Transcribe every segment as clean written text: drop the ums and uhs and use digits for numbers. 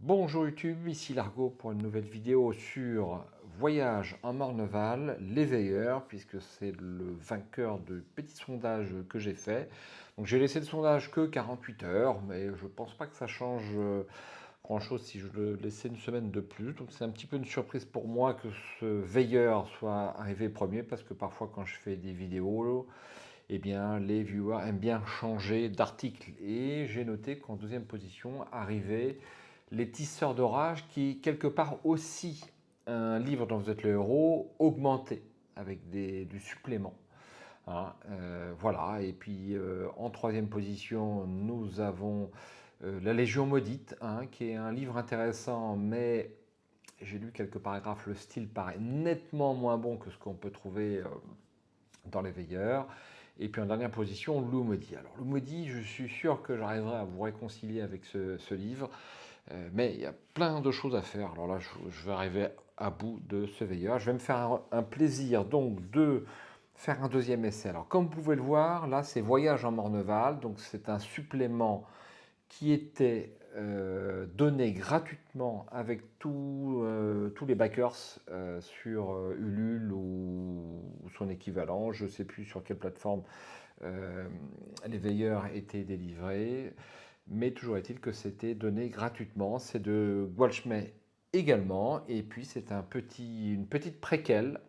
Bonjour YouTube, ici Largo pour une nouvelle vidéo sur Voyage en Morneval, les veilleurs, puisque c'est le vainqueur de petit sondage que j'ai fait. Donc j'ai laissé le sondage que 48 heures, mais je pense pas que ça change grand chose si je le laissais une semaine de plus. Donc c'est un petit peu une surprise pour moi que ce veilleur soit arrivé premier, parce que parfois quand je fais des vidéos, eh bien, les viewers aiment bien changer d'article. Et j'ai noté qu'en deuxième position arrivaient les Tisseurs d'orage, qui quelque part aussi un livre dont vous êtes le héros augmenté avec du supplément. Hein, voilà, et puis en troisième position, nous avons La Légion maudite, hein, qui est un livre intéressant, mais j'ai lu quelques paragraphes, le style paraît nettement moins bon que ce qu'on peut trouver dans Les Veilleurs. Et puis en dernière position, Loup maudit. Alors Loup maudit, je suis sûr que j'arriverai à vous réconcilier avec ce livre, mais il y a plein de choses à faire. Alors là, je vais arriver à bout de ce veilleur. Je vais me faire un plaisir donc de faire un deuxième essai. Alors comme vous pouvez le voir, là c'est Voyage en Morneval, donc c'est un supplément qui était donné gratuitement avec tous les backers sur Ulule ou son équivalent. Je ne sais plus sur quelle plateforme les veilleurs étaient délivrés, mais toujours est-il que c'était donné gratuitement. C'est de Goldschmidt également, et puis c'est une petite préquelle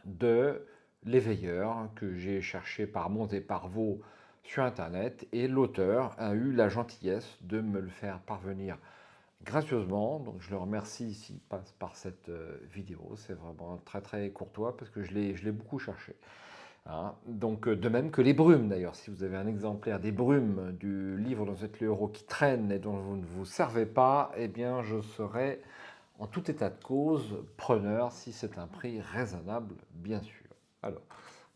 de Les Veilleurs que j'ai cherché par monts et par vaux sur internet, et l'auteur a eu la gentillesse de me le faire parvenir gracieusement, donc je le remercie s'il passe par cette vidéo. C'est vraiment très très courtois parce que je l'ai beaucoup cherché. Hein. Donc de même que les brumes d'ailleurs, si vous avez un exemplaire des brumes du livre dont vous êtes le héros qui traîne et dont vous ne vous servez pas, eh bien je serai en tout état de cause preneur si c'est un prix raisonnable, bien sûr. Alors,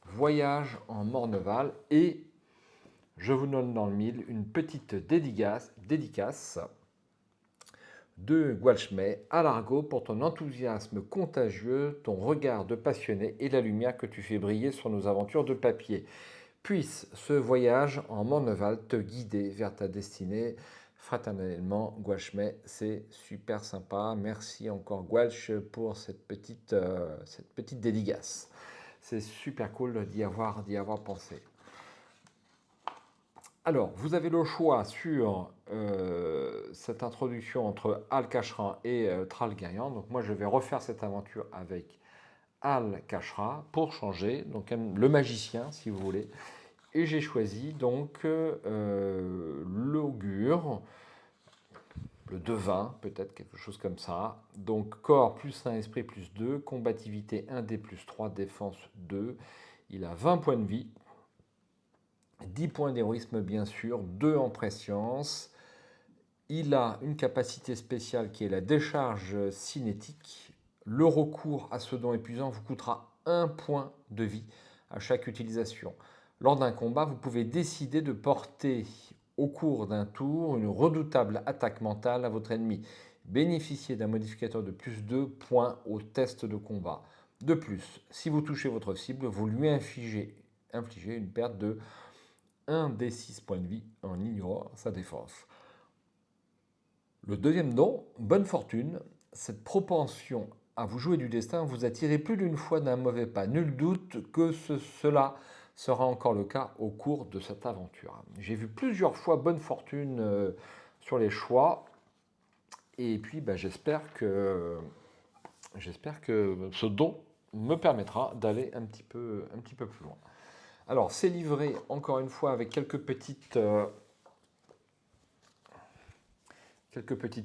Voyage en Morneval, et je vous donne dans le mille une petite dédicace de Goldschmidt à Largo pour ton enthousiasme contagieux, ton regard de passionné et la lumière que tu fais briller sur nos aventures de papier. Puisse ce voyage en Morneval te guider vers ta destinée. Fraternellement, Goldschmidt, c'est super sympa. Merci encore Gualch pour cette petite dédicace. C'est super cool d'y avoir pensé. Alors, vous avez le choix sur cette introduction entre Al-Kashra et Tralgarian. Donc moi, je vais refaire cette aventure avec Al-Kashra pour changer, donc le magicien, si vous voulez. Et j'ai choisi donc l'augure, le devin, peut-être quelque chose comme ça. Donc corps plus 1, esprit plus 2, combativité 1D plus 3, défense 2. Il a 20 points de vie, 10 points d'héroïsme bien sûr, 2 en préscience. Il a une capacité spéciale qui est la décharge cinétique. Le recours à ce don épuisant vous coûtera 1 point de vie à chaque utilisation. Lors d'un combat, vous pouvez décider de porter au cours d'un tour une redoutable attaque mentale à votre ennemi. Bénéficiez d'un modificateur de plus 2 points au test de combat. De plus, si vous touchez votre cible, vous lui infligez une perte de 1 des 6 points de vie en ignorant sa défense. Le deuxième don, bonne fortune, cette propension à vous jouer du destin vous a tiré plus d'une fois d'un mauvais pas. Nul doute que cela sera encore le cas au cours de cette aventure. J'ai vu plusieurs fois bonne fortune sur les choix, et puis j'espère que ce don me permettra d'aller un petit peu plus loin. Alors, c'est livré encore une fois avec quelques petites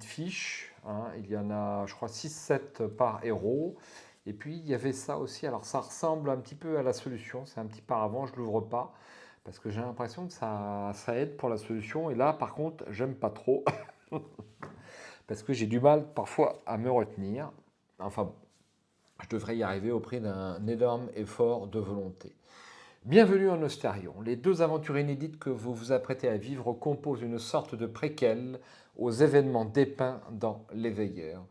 fiches. Hein. Il y en a, je crois, 6-7 par héros. Et puis, il y avait ça aussi. Alors, ça ressemble un petit peu à la solution. C'est un petit paravent, je ne l'ouvre pas. Parce que j'ai l'impression que ça aide pour la solution. Et là, par contre, j'aime pas trop. Parce que j'ai du mal parfois à me retenir. Enfin bon, je devrais y arriver au prix d'un énorme effort de volonté. Bienvenue en Ostarion. Les 2 aventures inédites que vous vous apprêtez à vivre composent une sorte de préquelle aux événements dépeints dans Les Veilleurs.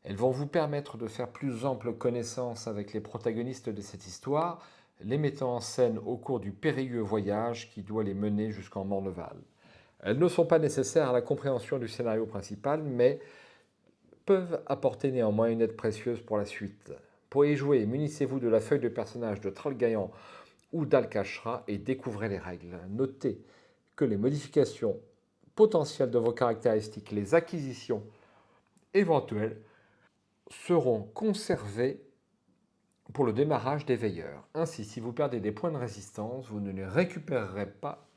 Elles vont vous permettre de faire plus ample connaissance avec les protagonistes de cette histoire, les mettant en scène au cours du périlleux voyage qui doit les mener jusqu'en Morneval. Elles ne sont pas nécessaires à la compréhension du scénario principal, mais peuvent apporter néanmoins une aide précieuse pour la suite. Pour y jouer, munissez-vous de la feuille de personnage de Trollgaillan ou d'Al-Kashra et découvrez les règles. Notez que les modifications potentielles de vos caractéristiques, les acquisitions éventuelles, seront conservées pour le démarrage des veilleurs. Ainsi, si vous perdez des points de résistance, vous ne les récupérerez pas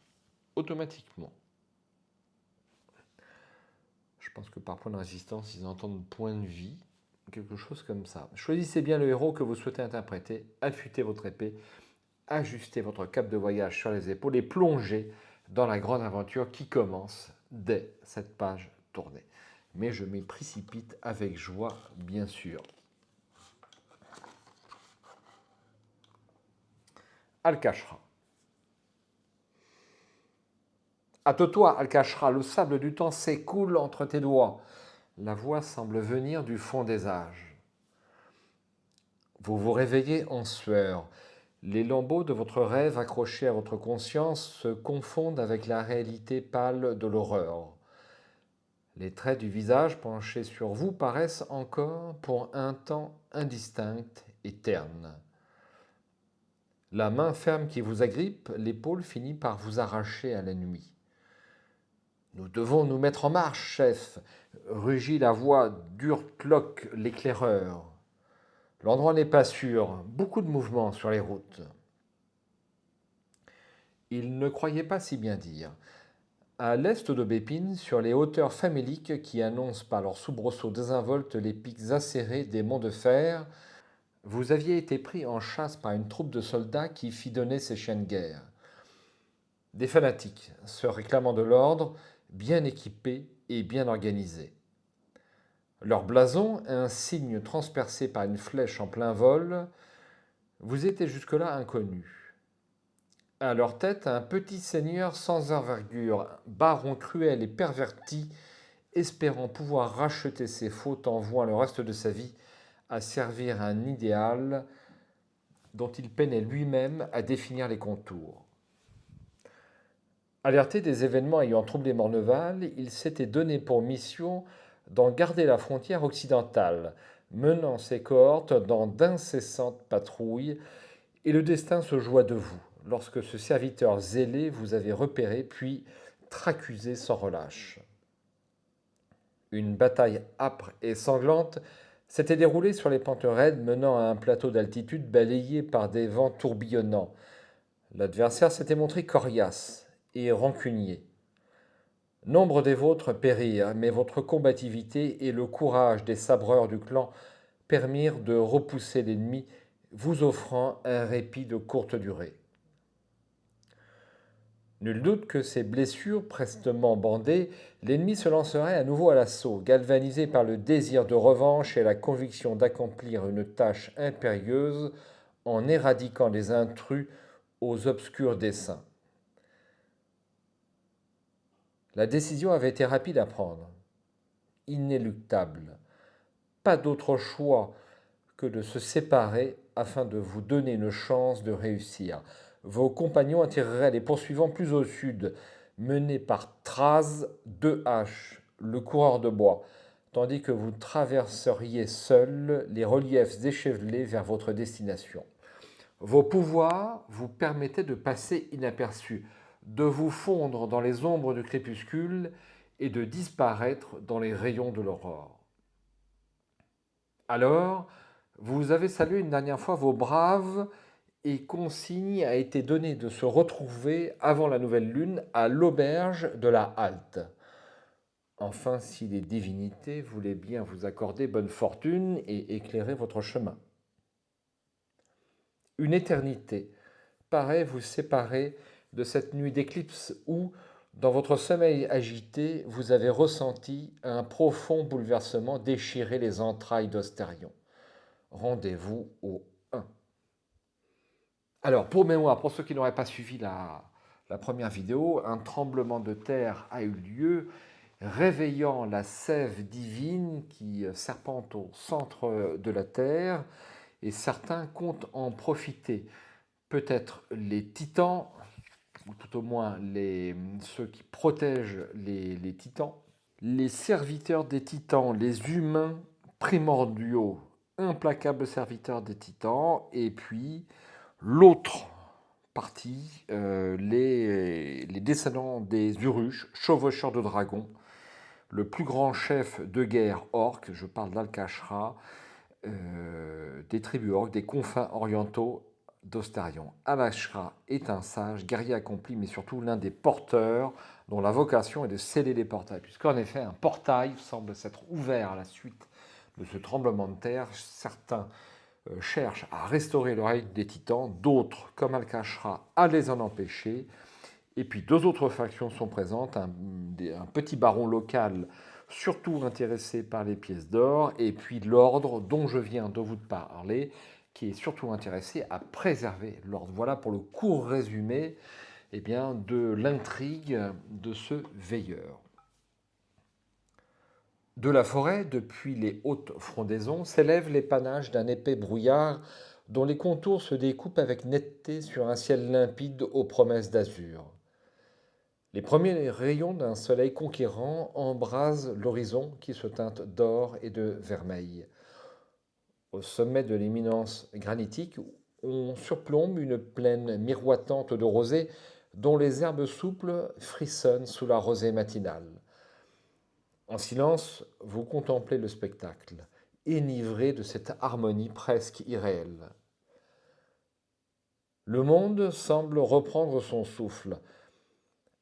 automatiquement. Je pense que par point de résistance, ils entendent point de vie, quelque chose comme ça. Choisissez bien le héros que vous souhaitez interpréter, affûtez votre épée, ajustez votre cape de voyage sur les épaules et plongez dans la grande aventure qui commence dès cette page tournée. Mais je m'y précipite avec joie, bien sûr. Al-Kashra. Hâte-toi, Al-Kashra, le sable du temps s'écoule entre tes doigts. La voix semble venir du fond des âges. Vous vous réveillez en sueur. Les lambeaux de votre rêve accrochés à votre conscience se confondent avec la réalité pâle de l'horreur. Les traits du visage penchés sur vous paraissent encore, pour un temps indistinct et terne. La main ferme qui vous agrippe l'épaule finit par vous arracher à la nuit. Nous devons nous mettre en marche, chef, rugit la voix d'Urtlock l'éclaireur. L'endroit n'est pas sûr, beaucoup de mouvements sur les routes. Il ne croyait pas si bien dire. À l'est de Bépine, sur les hauteurs faméliques qui annoncent par leurs soubresauts désinvoltes les pics acérés des monts de fer, vous aviez été pris en chasse par une troupe de soldats qui fit donner ses chiens de guerre. Des fanatiques, se réclamant de l'ordre, bien équipés et bien organisés. Leur blason, un signe transpercé par une flèche en plein vol, vous était jusque-là inconnu. À leur tête, un petit seigneur sans envergure, baron cruel et perverti, espérant pouvoir racheter ses fautes en vouant le reste de sa vie à servir un idéal dont il peinait lui-même à définir les contours. Alerté des événements ayant troublé Morneval, il s'était donné pour mission d'en garder la frontière occidentale, menant ses cohortes dans d'incessantes patrouilles, et le destin se joua de vous, lorsque ce serviteur zélé vous avait repéré, puis tracusé sans relâche. Une bataille âpre et sanglante s'était déroulée sur les pentes raides menant à un plateau d'altitude balayé par des vents tourbillonnants. L'adversaire s'était montré coriace et rancunier. Nombre des vôtres périrent, mais votre combativité et le courage des sabreurs du clan permirent de repousser l'ennemi, vous offrant un répit de courte durée. Nul doute que ces blessures prestement bandées, l'ennemi se lancerait à nouveau à l'assaut, galvanisé par le désir de revanche et la conviction d'accomplir une tâche impérieuse en éradiquant les intrus aux obscurs desseins. La décision avait été rapide à prendre, inéluctable. Pas d'autre choix que de se séparer afin de vous donner une chance de réussir. Vos compagnons attireraient les poursuivants plus au sud, menés par Traz 2H, le coureur de bois, tandis que vous traverseriez seul les reliefs échevelés vers votre destination. Vos pouvoirs vous permettaient de passer inaperçus, de vous fondre dans les ombres du crépuscule et de disparaître dans les rayons de l'aurore. Alors, vous avez salué une dernière fois vos braves et consigne a été donnée de se retrouver avant la nouvelle lune à l'auberge de la halte. Enfin, si les divinités voulaient bien vous accorder bonne fortune et éclairer votre chemin. Une éternité paraît vous séparer de cette nuit d'éclipse où, dans votre sommeil agité, vous avez ressenti un profond bouleversement déchirer les entrailles d'Ostérion. Rendez-vous au 1. Alors, pour mémoire, pour ceux qui n'auraient pas suivi la première vidéo, un tremblement de terre a eu lieu, réveillant la sève divine qui serpente au centre de la terre, et certains comptent en profiter. Peut-être les titans, ou tout au moins ceux qui protègent les titans. Les serviteurs des titans, les humains primordiaux, implacables serviteurs des titans, et puis l'autre partie, les descendants des Urush, chevaucheurs de dragons, le plus grand chef de guerre orc, je parle d'Al-Kashra, des tribus orques, des confins orientaux d'Ostarion. Al-Kashra est un sage, guerrier accompli, mais surtout l'un des porteurs dont la vocation est de sceller les portails. Puisqu'en effet, un portail semble s'être ouvert à la suite de ce tremblement de terre. Certains cherchent à restaurer le règne des titans, d'autres, comme Al-Kashra, à les en empêcher. Et puis deux autres factions sont présentes, un petit baron local surtout intéressé par les pièces d'or, et puis l'ordre dont je viens de vous parler, qui est surtout intéressé à préserver l'ordre. Voilà pour le court résumé de l'intrigue de ce veilleur. De la forêt, depuis les hautes frondaisons, s'élèvent les panaches d'un épais brouillard dont les contours se découpent avec netteté sur un ciel limpide aux promesses d'azur. Les premiers rayons d'un soleil conquérant embrasent l'horizon qui se teinte d'or et de vermeil. Au sommet de l'éminence granitique, on surplombe une plaine miroitante de rosée dont les herbes souples frissonnent sous la rosée matinale. En silence, vous contemplez le spectacle, enivré de cette harmonie presque irréelle. Le monde semble reprendre son souffle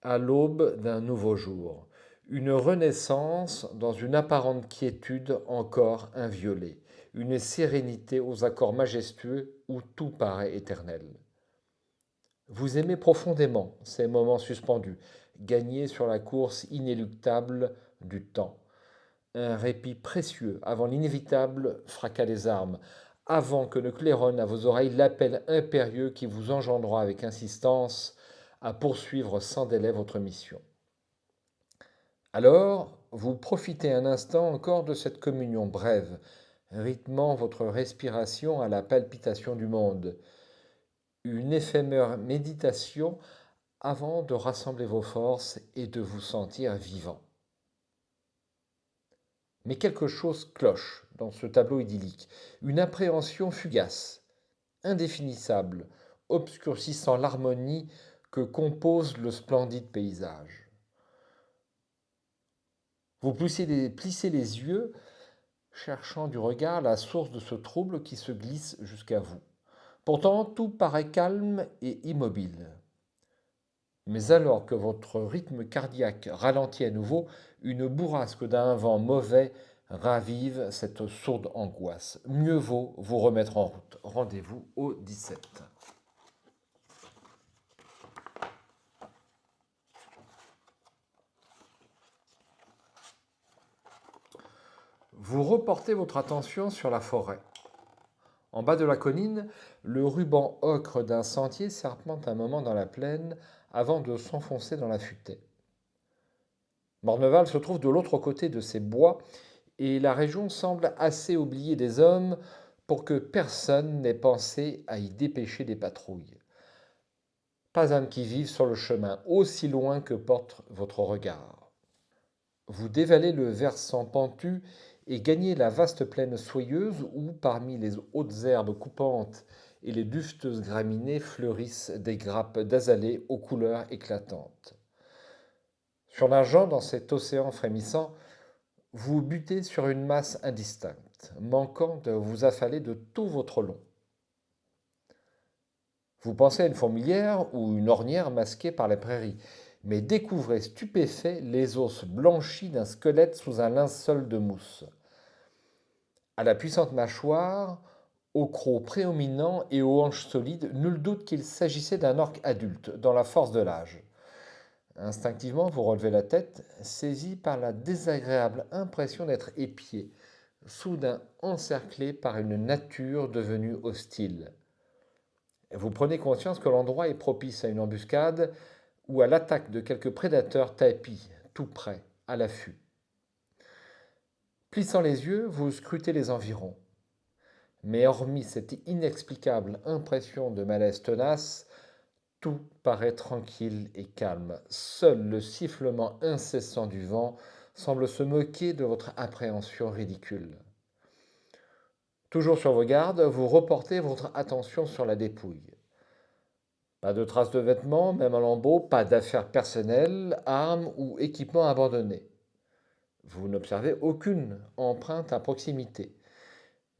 à l'aube d'un nouveau jour, une renaissance dans une apparente quiétude encore inviolée, une sérénité aux accords majestueux où tout paraît éternel. Vous aimez profondément ces moments suspendus, gagnés sur la course inéluctable du temps, un répit précieux avant l'inévitable fracas des armes, avant que ne claironne à vos oreilles l'appel impérieux qui vous engendrera avec insistance à poursuivre sans délai votre mission. Alors, vous profitez un instant encore de cette communion brève, rythmant votre respiration à la palpitation du monde, une éphémère méditation avant de rassembler vos forces et de vous sentir vivant. Mais quelque chose cloche dans ce tableau idyllique, une appréhension fugace, indéfinissable, obscurcissant l'harmonie que compose le splendide paysage. Vous plissez les yeux, cherchant du regard la source de ce trouble qui se glisse jusqu'à vous. Pourtant, tout paraît calme et immobile. Mais alors que votre rythme cardiaque ralentit à nouveau, une bourrasque d'un vent mauvais ravive cette sourde angoisse. Mieux vaut vous remettre en route. Rendez-vous au 17. Vous reportez votre attention sur la forêt. En bas de la colline, le ruban ocre d'un sentier serpente un moment dans la plaine avant de s'enfoncer dans la futaie. Morneval se trouve de l'autre côté de ces bois et la région semble assez oubliée des hommes pour que personne n'ait pensé à y dépêcher des patrouilles. Pas un qui-vive sur le chemin, aussi loin que porte votre regard. Vous dévalez le versant pentu et gagnez la vaste plaine soyeuse où, parmi les hautes herbes coupantes et les dufeuses graminées, fleurissent des grappes d'azalées aux couleurs éclatantes. Surnageant dans cet océan frémissant, vous butez sur une masse indistincte, manquant de vous affaler de tout votre long. Vous pensez à une fourmilière ou une ornière masquée par les prairies, mais découvrez stupéfait les os blanchis d'un squelette sous un linceul de mousse. À la puissante mâchoire, au croc prédominant et aux hanches solides, nul doute qu'il s'agissait d'un orque adulte, dans la force de l'âge. Instinctivement, vous relevez la tête, saisi par la désagréable impression d'être épié, soudain encerclé par une nature devenue hostile. Vous prenez conscience que l'endroit est propice à une embuscade ou à l'attaque de quelques prédateurs tapis, tout près, à l'affût. Plissant les yeux, vous scrutez les environs. Mais hormis cette inexplicable impression de malaise tenace, tout paraît tranquille et calme. Seul le sifflement incessant du vent semble se moquer de votre appréhension ridicule. Toujours sur vos gardes, vous reportez votre attention sur la dépouille. Pas de traces de vêtements, même en lambeaux, pas d'affaires personnelles, armes ou équipements abandonnés. Vous n'observez aucune empreinte à proximité.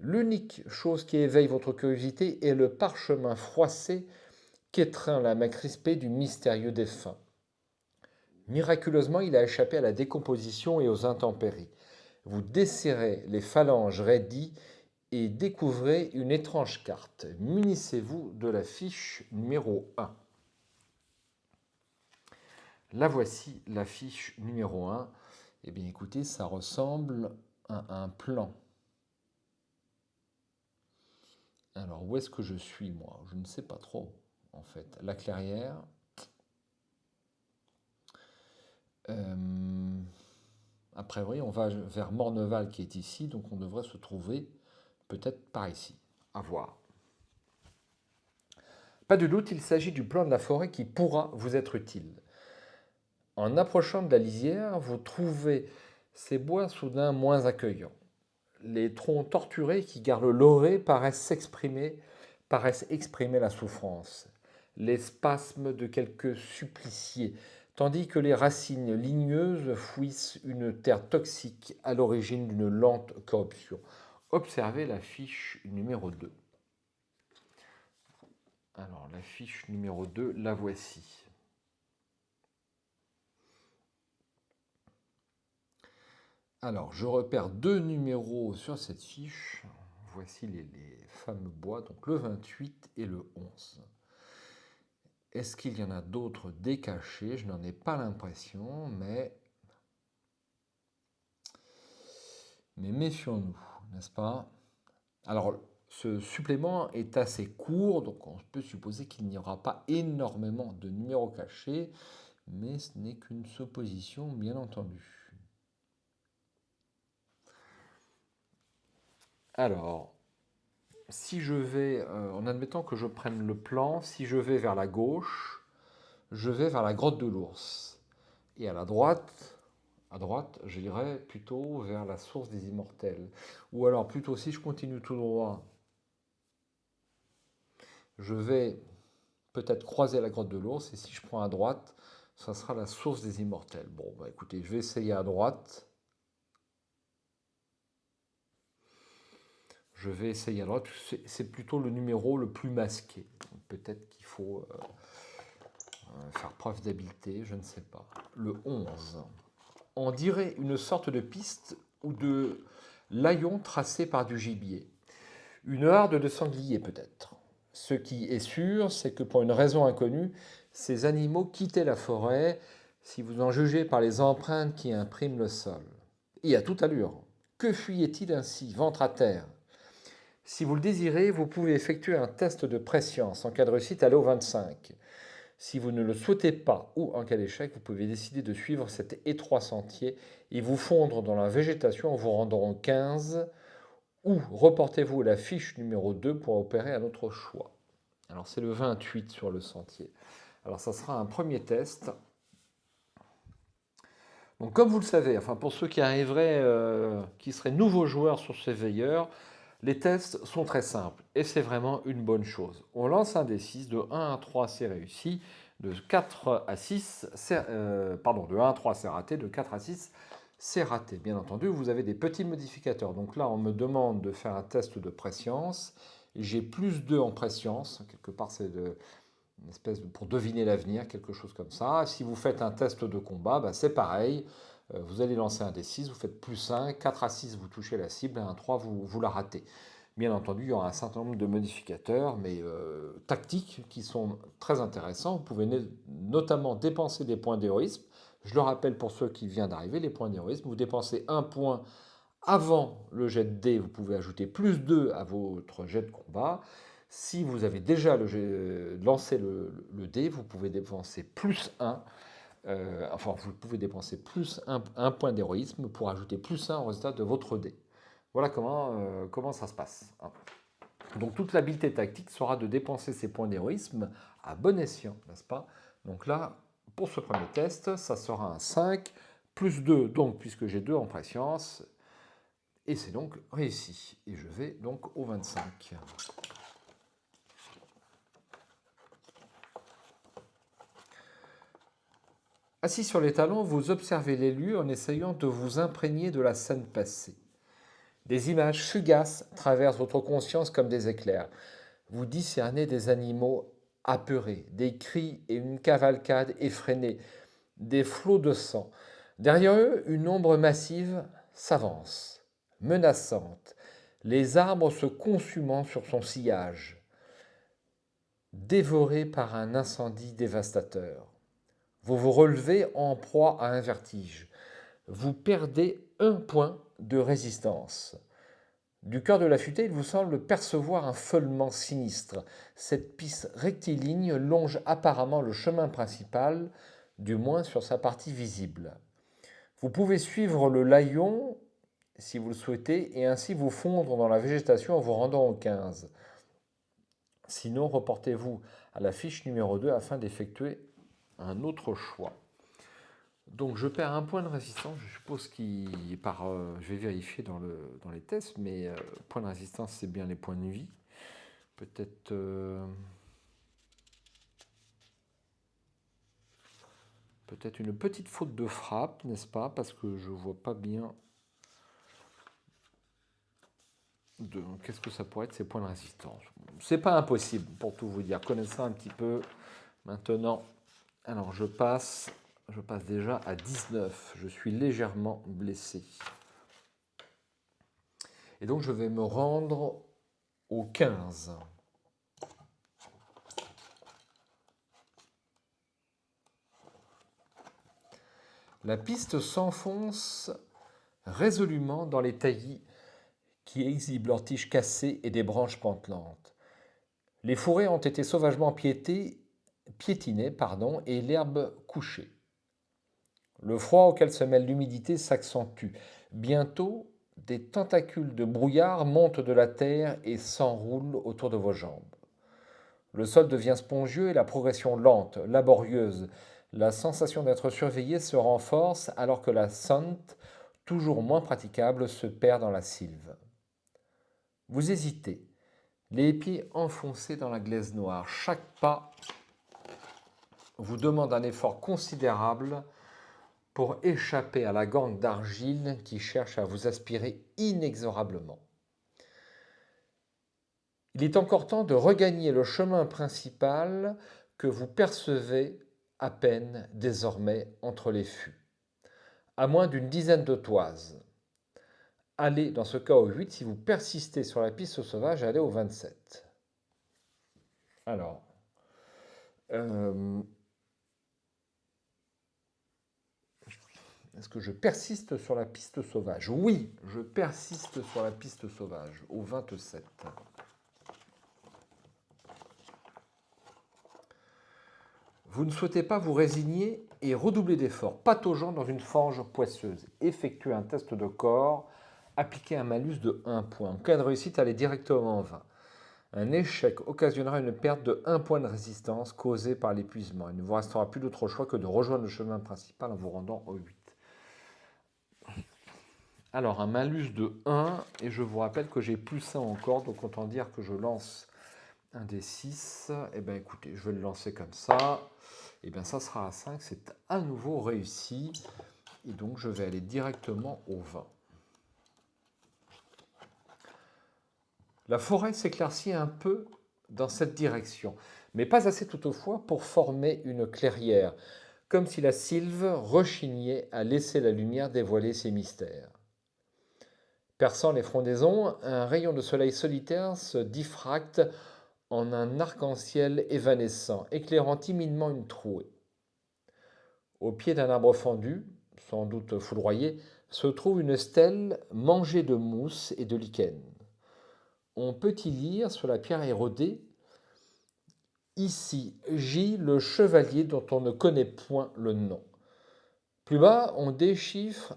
L'unique chose qui éveille votre curiosité est le parchemin froissé qu'étreint la main crispée du mystérieux défunt. Miraculeusement, il a échappé à la décomposition et aux intempéries. Vous desserrez les phalanges raidies et découvrez une étrange carte. Munissez-vous de la fiche numéro 1. La voici, la fiche numéro 1. Eh bien écoutez, ça ressemble à un plan. Alors où est-ce que je suis moi? Je ne sais pas trop en fait. La Clairière. A priori, on va vers Morneval qui est ici, donc on devrait se trouver peut-être par ici. À voir. Pas de doute, il s'agit du plan de la forêt qui pourra vous être utile. En approchant de la lisière, vous trouvez ces bois soudain moins accueillants. Les troncs torturés qui gardent l'orée paraissent exprimer la souffrance, les spasmes de quelques suppliciés, tandis que les racines ligneuses fouissent une terre toxique à l'origine d'une lente corruption. Observez la fiche numéro 2. Alors, la fiche numéro 2, la voici. Alors, je repère deux numéros sur cette fiche. Voici les fameux bois, donc le 28 et le 11. Est-ce qu'il y en a d'autres décachés? Je n'en ai pas l'impression, mais méfions-nous, n'est-ce pas? Alors, ce supplément est assez court, donc on peut supposer qu'il n'y aura pas énormément de numéros cachés, mais ce n'est qu'une supposition, bien entendu. Alors, si je vais, en admettant que je prenne le plan, si je vais vers la gauche, je vais vers la grotte de l'ours. Et à droite, j'irai plutôt vers la source des immortels. Ou alors plutôt si je continue tout droit, je vais peut-être croiser la grotte de l'ours, et si je prends à droite, ça sera la source des immortels. Bon, bah écoutez, je vais essayer à droite. Je vais essayer à droite, c'est plutôt le numéro le plus masqué. Peut-être qu'il faut faire preuve d'habileté, je ne sais pas. Le 11. On dirait une sorte de piste ou de layon tracé par du gibier. Une harde de sangliers peut-être. Ce qui est sûr, c'est que pour une raison inconnue, ces animaux quittaient la forêt, si vous en jugez par les empreintes qui impriment le sol. Et à toute allure. Que fuyait-il ainsi, ventre à terre? Si vous le désirez, vous pouvez effectuer un test de prescience. En cas de réussite, allez au 25. Si vous ne le souhaitez pas ou en cas d'échec, vous pouvez décider de suivre cet étroit sentier et vous fondre dans la végétation en vous rendant au 15 ou reportez-vous à la fiche numéro 2 pour opérer un autre choix. Alors c'est le 28 sur le sentier. Alors ça sera un premier test. Donc comme vous le savez, enfin pour ceux qui arriveraient, qui seraient nouveaux joueurs sur ces veilleurs, les tests sont très simples et c'est vraiment une bonne chose. On lance un D6, de 1 à 3 c'est réussi, de 4 à 6, de 1 à 3 c'est raté, de 4 à 6 c'est raté. Bien entendu, vous avez des petits modificateurs. Donc là, on me demande de faire un test de prescience. J'ai plus 2 en prescience, quelque part c'est une espèce de, pour deviner l'avenir, quelque chose comme ça. Si vous faites un test de combat, bah, c'est pareil. Vous allez lancer un D6, vous faites plus 1, 4 à 6, vous touchez la cible, et un 3, vous la ratez. Bien entendu, il y aura un certain nombre de modificateurs, mais tactiques, qui sont très intéressants. Vous pouvez notamment dépenser des points d'héroïsme. Je le rappelle pour ceux qui viennent d'arriver, les points d'héroïsme, vous dépensez un point avant le jet de dés, vous pouvez ajouter plus 2 à votre jet de combat. Si vous avez déjà lancé le dé, vous pouvez dépenser plus 1. Vous pouvez dépenser plus un point d'héroïsme pour ajouter plus 1 au résultat de votre dé. Voilà comment ça se passe. Donc toute l'habileté tactique sera de dépenser ses points d'héroïsme à bon escient, n'est-ce pas? Donc là, pour ce premier test, ça sera un 5 plus 2, donc puisque j'ai 2 en préscience, et c'est donc réussi. Et je vais donc au 25. Assis sur les talons, vous observez les lieux en essayant de vous imprégner de la scène passée. Des images fugaces traversent votre conscience comme des éclairs. Vous discernez des animaux apeurés, des cris et une cavalcade effrénée, des flots de sang. Derrière eux, une ombre massive s'avance, menaçante, les arbres se consumant sur son sillage, dévorés par un incendie dévastateur. Vous vous relevez en proie à un vertige. Vous perdez un point de résistance. Du cœur de la futaie, il vous semble percevoir un feulement sinistre. Cette piste rectiligne longe apparemment le chemin principal, du moins sur sa partie visible. Vous pouvez suivre le layon si vous le souhaitez et ainsi vous fondre dans la végétation en vous rendant au 15. Sinon, reportez-vous à la fiche numéro 2 afin d'effectuer un autre choix. Donc je perds un point de résistance, je suppose qu'il est par... je vais vérifier dans les tests, mais point de résistance, c'est bien les points de vie. Peut-être... peut-être une petite faute de frappe, n'est-ce pas? Parce que je ne vois pas bien... Qu'est-ce que ça pourrait être ces points de résistance? C'est pas impossible, pour tout vous dire. Connaissant un petit peu maintenant... Alors je passe déjà à 19. Je suis légèrement blessé. Et donc je vais me rendre au 15. La piste s'enfonce résolument dans les taillis qui exhibent leurs tiges cassées et des branches pantelantes. Les fourrés ont été sauvagement piétinés, et l'herbe couchée. Le froid auquel se mêle l'humidité s'accentue. Bientôt, des tentacules de brouillard montent de la terre et s'enroulent autour de vos jambes. Le sol devient spongieux et la progression lente, laborieuse. La sensation d'être surveillé se renforce alors que la sente, toujours moins praticable, se perd dans la sylve. Vous hésitez, les pieds enfoncés dans la glaise noire. Chaque pas vous demande un effort considérable pour échapper à la gangue d'argile qui cherche à vous aspirer inexorablement. Il est encore temps de regagner le chemin principal que vous percevez à peine désormais entre les fûts. À moins d'une dizaine de toises. Allez dans ce cas au 8, si vous persistez sur la piste sauvage, allez au 27. Alors, est-ce que je persiste sur la piste sauvage? Oui, je persiste sur la piste sauvage, au 27. Vous ne souhaitez pas vous résigner et redoubler d'efforts. Pataugeant dans une fange poisseuse. Effectuez un test de corps. Appliquez un malus de 1 point. En cas de réussite, allez directement en 20. Un échec occasionnera une perte de 1 point de résistance causée par l'épuisement. Il ne vous restera plus d'autre choix que de rejoindre le chemin principal en vous rendant au 8. Alors, un malus de 1, et je vous rappelle que j'ai plus 1 encore, donc autant dire que je lance un des 6. Eh bien, écoutez, je vais le lancer comme ça. Et bien, ça sera à 5, c'est à nouveau réussi. Et donc, je vais aller directement au 20. La forêt s'éclaircit un peu dans cette direction, mais pas assez toutefois pour former une clairière, comme si la sylve rechignait à laisser la lumière dévoiler ses mystères. Perçant les frondaisons, un rayon de soleil solitaire se diffracte en un arc-en-ciel évanescent, éclairant timidement une trouée. Au pied d'un arbre fendu, sans doute foudroyé, se trouve une stèle mangée de mousse et de lichen. On peut y lire sur la pierre érodée « Ici gît le chevalier dont on ne connaît point le nom ». Plus bas, on déchiffre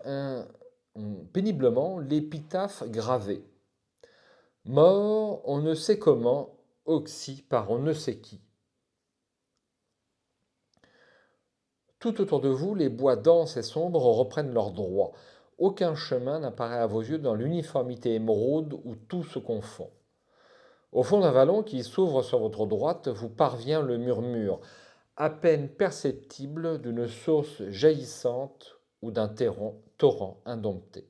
péniblement l'épitaphe gravée. Mort, on ne sait comment, oxy par on ne sait qui. Tout autour de vous, les bois denses et sombres reprennent leur droit. Aucun chemin n'apparaît à vos yeux dans l'uniformité émeraude où tout se confond. Au fond d'un vallon qui s'ouvre sur votre droite, vous parvient le murmure, à peine perceptible, d'une source jaillissante ou d'un torrent indompté.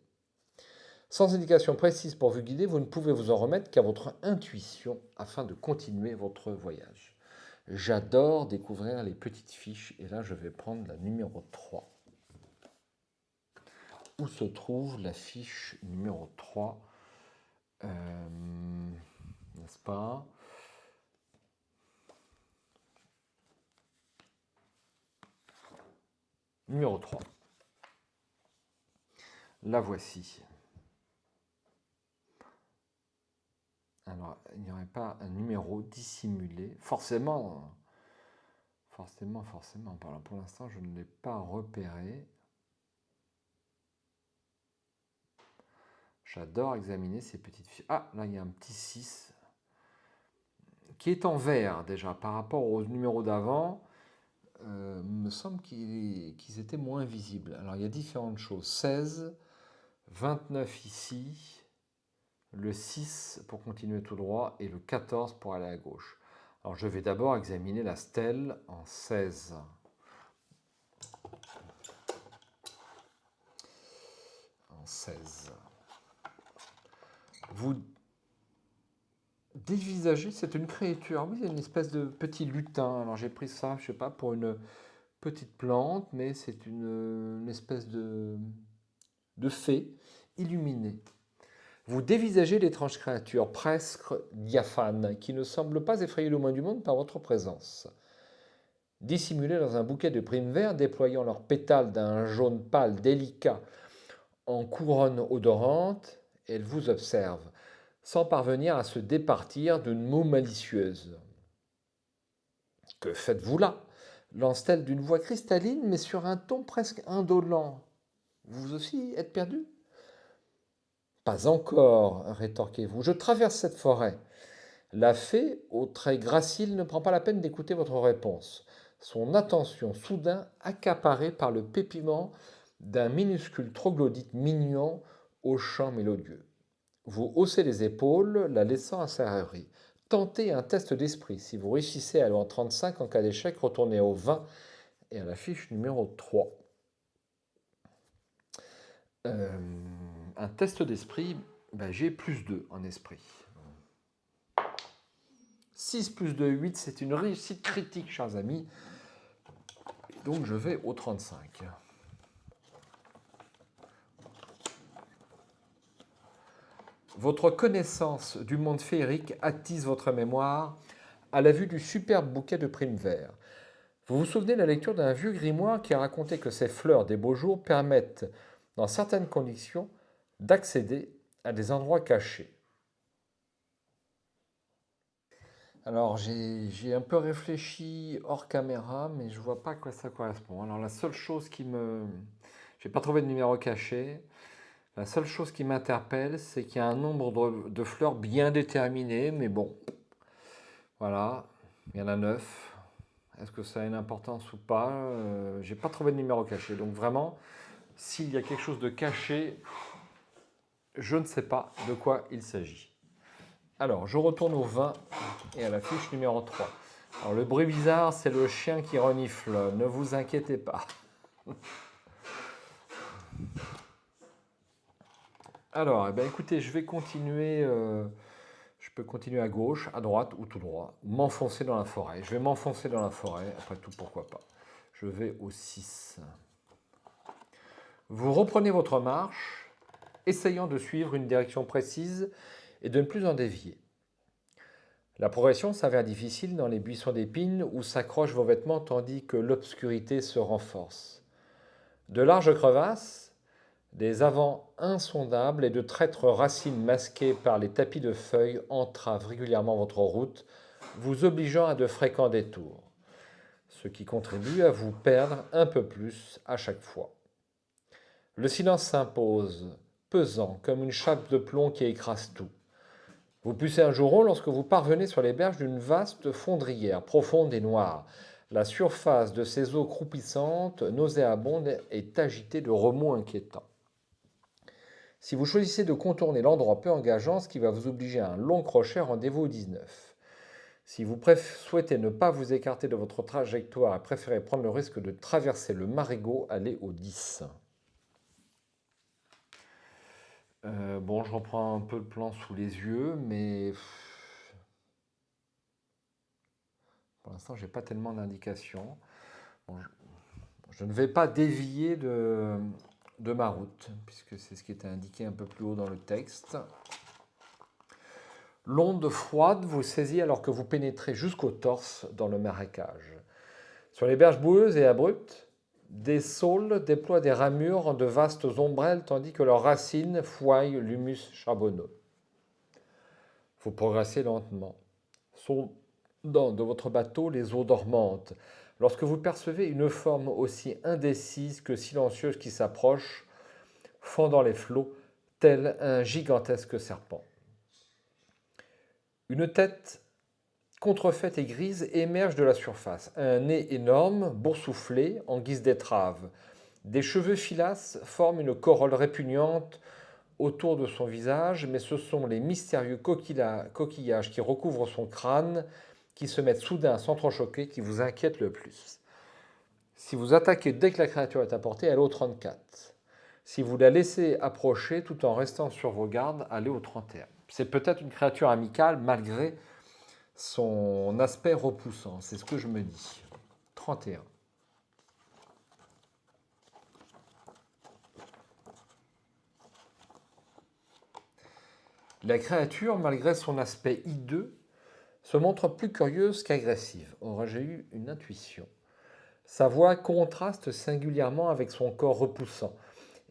Sans indication précise pour vous guider, vous ne pouvez vous en remettre qu'à votre intuition afin de continuer votre voyage. J'adore découvrir les petites fiches et là je vais prendre la numéro 3. Où se trouve la fiche numéro 3 N'est-ce pas? Numéro 3. La voici. Alors, il n'y aurait pas un numéro dissimulé. Forcément. Pour l'instant, je ne l'ai pas repéré. J'adore examiner ces petites fiches. Ah, là, il y a un petit 6 qui est en vert déjà par rapport au numéro d'avant. Me semble qu'ils étaient moins visibles. Alors, il y a différentes choses. 16, 29 ici, le 6 pour continuer tout droit et le 14 pour aller à gauche. Alors, je vais d'abord examiner la stèle en 16. En 16. Vous dévisagez, c'est une créature. Oui, c'est une espèce de petit lutin. Alors, j'ai pris ça, je sais pas, pour une petite plante, mais c'est une espèce de fée illuminée. Vous dévisagez l'étrange créature, presque diaphane, qui ne semble pas effrayer le moins du monde par votre présence. Dissimulée dans un bouquet de primes verts, déployant leurs pétales d'un jaune pâle délicat en couronne odorante, elle vous observe, sans parvenir à se départir d'une moue malicieuse. Que faites-vous là lance-t-elle d'une voix cristalline, mais sur un ton presque indolent. Vous aussi êtes perdu? Pas encore, rétorquez-vous. Je traverse cette forêt. La fée, aux traits graciles, ne prend pas la peine d'écouter votre réponse. Son attention soudain accaparée par le pépiement d'un minuscule troglodyte mignon au chant mélodieux. Vous haussez les épaules, la laissant à sa rêverie. Tentez un test d'esprit. Si vous réussissez à aller en 35, en cas d'échec, retournez au 20 et à la fiche numéro 3. Un test d'esprit, j'ai plus 2 en esprit. 6 plus 2, 8, c'est une réussite critique, chers amis. Donc je vais au 35. Votre connaissance du monde féerique attise votre mémoire à la vue du superbe bouquet de primes verts. Vous vous souvenez de la lecture d'un vieux grimoire qui a raconté que ces fleurs des beaux jours permettent, dans certaines conditions, d'accéder à des endroits cachés. Alors j'ai un peu réfléchi hors caméra, mais je vois pas à quoi ça correspond. Alors la seule chose qui me... J'ai pas trouvé de numéro caché. La seule chose qui m'interpelle, c'est qu'il y a un nombre de fleurs bien déterminé, mais bon, voilà, il y en a 9. Est-ce que ça a une importance ou pas? J'ai pas trouvé de numéro caché. Donc vraiment, s'il y a quelque chose de caché, je ne sais pas de quoi il s'agit. Alors, je retourne au 20 et à la fiche numéro 3. Alors, le bruit bizarre, c'est le chien qui renifle. Ne vous inquiétez pas. Alors, écoutez, je vais continuer. Je peux continuer à gauche, à droite ou tout droit. M'enfoncer dans la forêt. Je vais m'enfoncer dans la forêt. Après tout, pourquoi pas. Je vais au 6. Vous reprenez votre marche, essayant de suivre une direction précise et de ne plus en dévier. La progression s'avère difficile dans les buissons d'épines où s'accrochent vos vêtements tandis que l'obscurité se renforce. De larges crevasses, des avants insondables et de traîtres racines masquées par les tapis de feuilles entravent régulièrement votre route, vous obligeant à de fréquents détours, ce qui contribue à vous perdre un peu plus à chaque fois. Le silence s'impose, pesant comme une chape de plomb qui écrase tout. Vous poussez un jour rond lorsque vous parvenez sur les berges d'une vaste fondrière, profonde et noire. La surface de ces eaux croupissantes, nauséabondes, est agitée de remous inquiétants. Si vous choisissez de contourner l'endroit peu engageant, ce qui va vous obliger à un long crochet, rendez-vous au 19. Si vous souhaitez ne pas vous écarter de votre trajectoire et préférez prendre le risque de traverser le Marigot, allez au 10. Bon, je reprends un peu le plan sous les yeux, mais pour l'instant, je n'ai pas tellement d'indications. Bon, je ne vais pas dévier de ma route, puisque c'est ce qui était indiqué un peu plus haut dans le texte. L'onde froide vous saisit alors que vous pénétrez jusqu'au torse dans le marécage. Sur les berges boueuses et abruptes, des saules déploient des ramures en de vastes ombrelles tandis que leurs racines fouaillent l'humus charbonneux. Vous progressez lentement, sondant de votre bateau les eaux dormantes, lorsque vous percevez une forme aussi indécise que silencieuse qui s'approche, fendant les flots, tel un gigantesque serpent. Une tête contrefaite et grise émerge de la surface, un nez énorme, boursouflé, en guise d'étrave. Des cheveux filasses forment une corolle répugnante autour de son visage, mais ce sont les mystérieux coquillages qui recouvrent son crâne, qui se mettent soudain à s'entrechoquer, qui vous inquiètent le plus. Si vous attaquez dès que la créature est à portée, elle est au 34. Si vous la laissez approcher tout en restant sur vos gardes, allez au 31. C'est peut-être une créature amicale malgré son aspect repoussant, c'est ce que je me dis. 31. La créature, malgré son aspect hideux, se montre plus curieuse qu'agressive. Aurais-je eu une intuition? Sa voix contraste singulièrement avec son corps repoussant,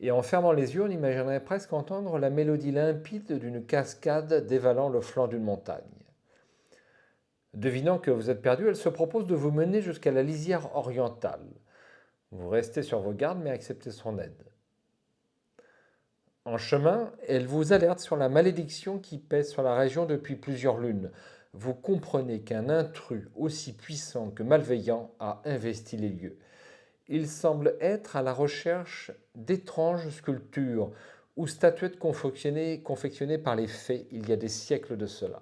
et en fermant les yeux, on imaginerait presque entendre la mélodie limpide d'une cascade dévalant le flanc d'une montagne. Devinant que vous êtes perdu, elle se propose de vous mener jusqu'à la lisière orientale. Vous restez sur vos gardes, mais acceptez son aide. En chemin, elle vous alerte sur la malédiction qui pèse sur la région depuis plusieurs lunes. Vous comprenez qu'un intrus aussi puissant que malveillant a investi les lieux. Il semble être à la recherche d'étranges sculptures ou statuettes confectionnées par les fées il y a des siècles de cela.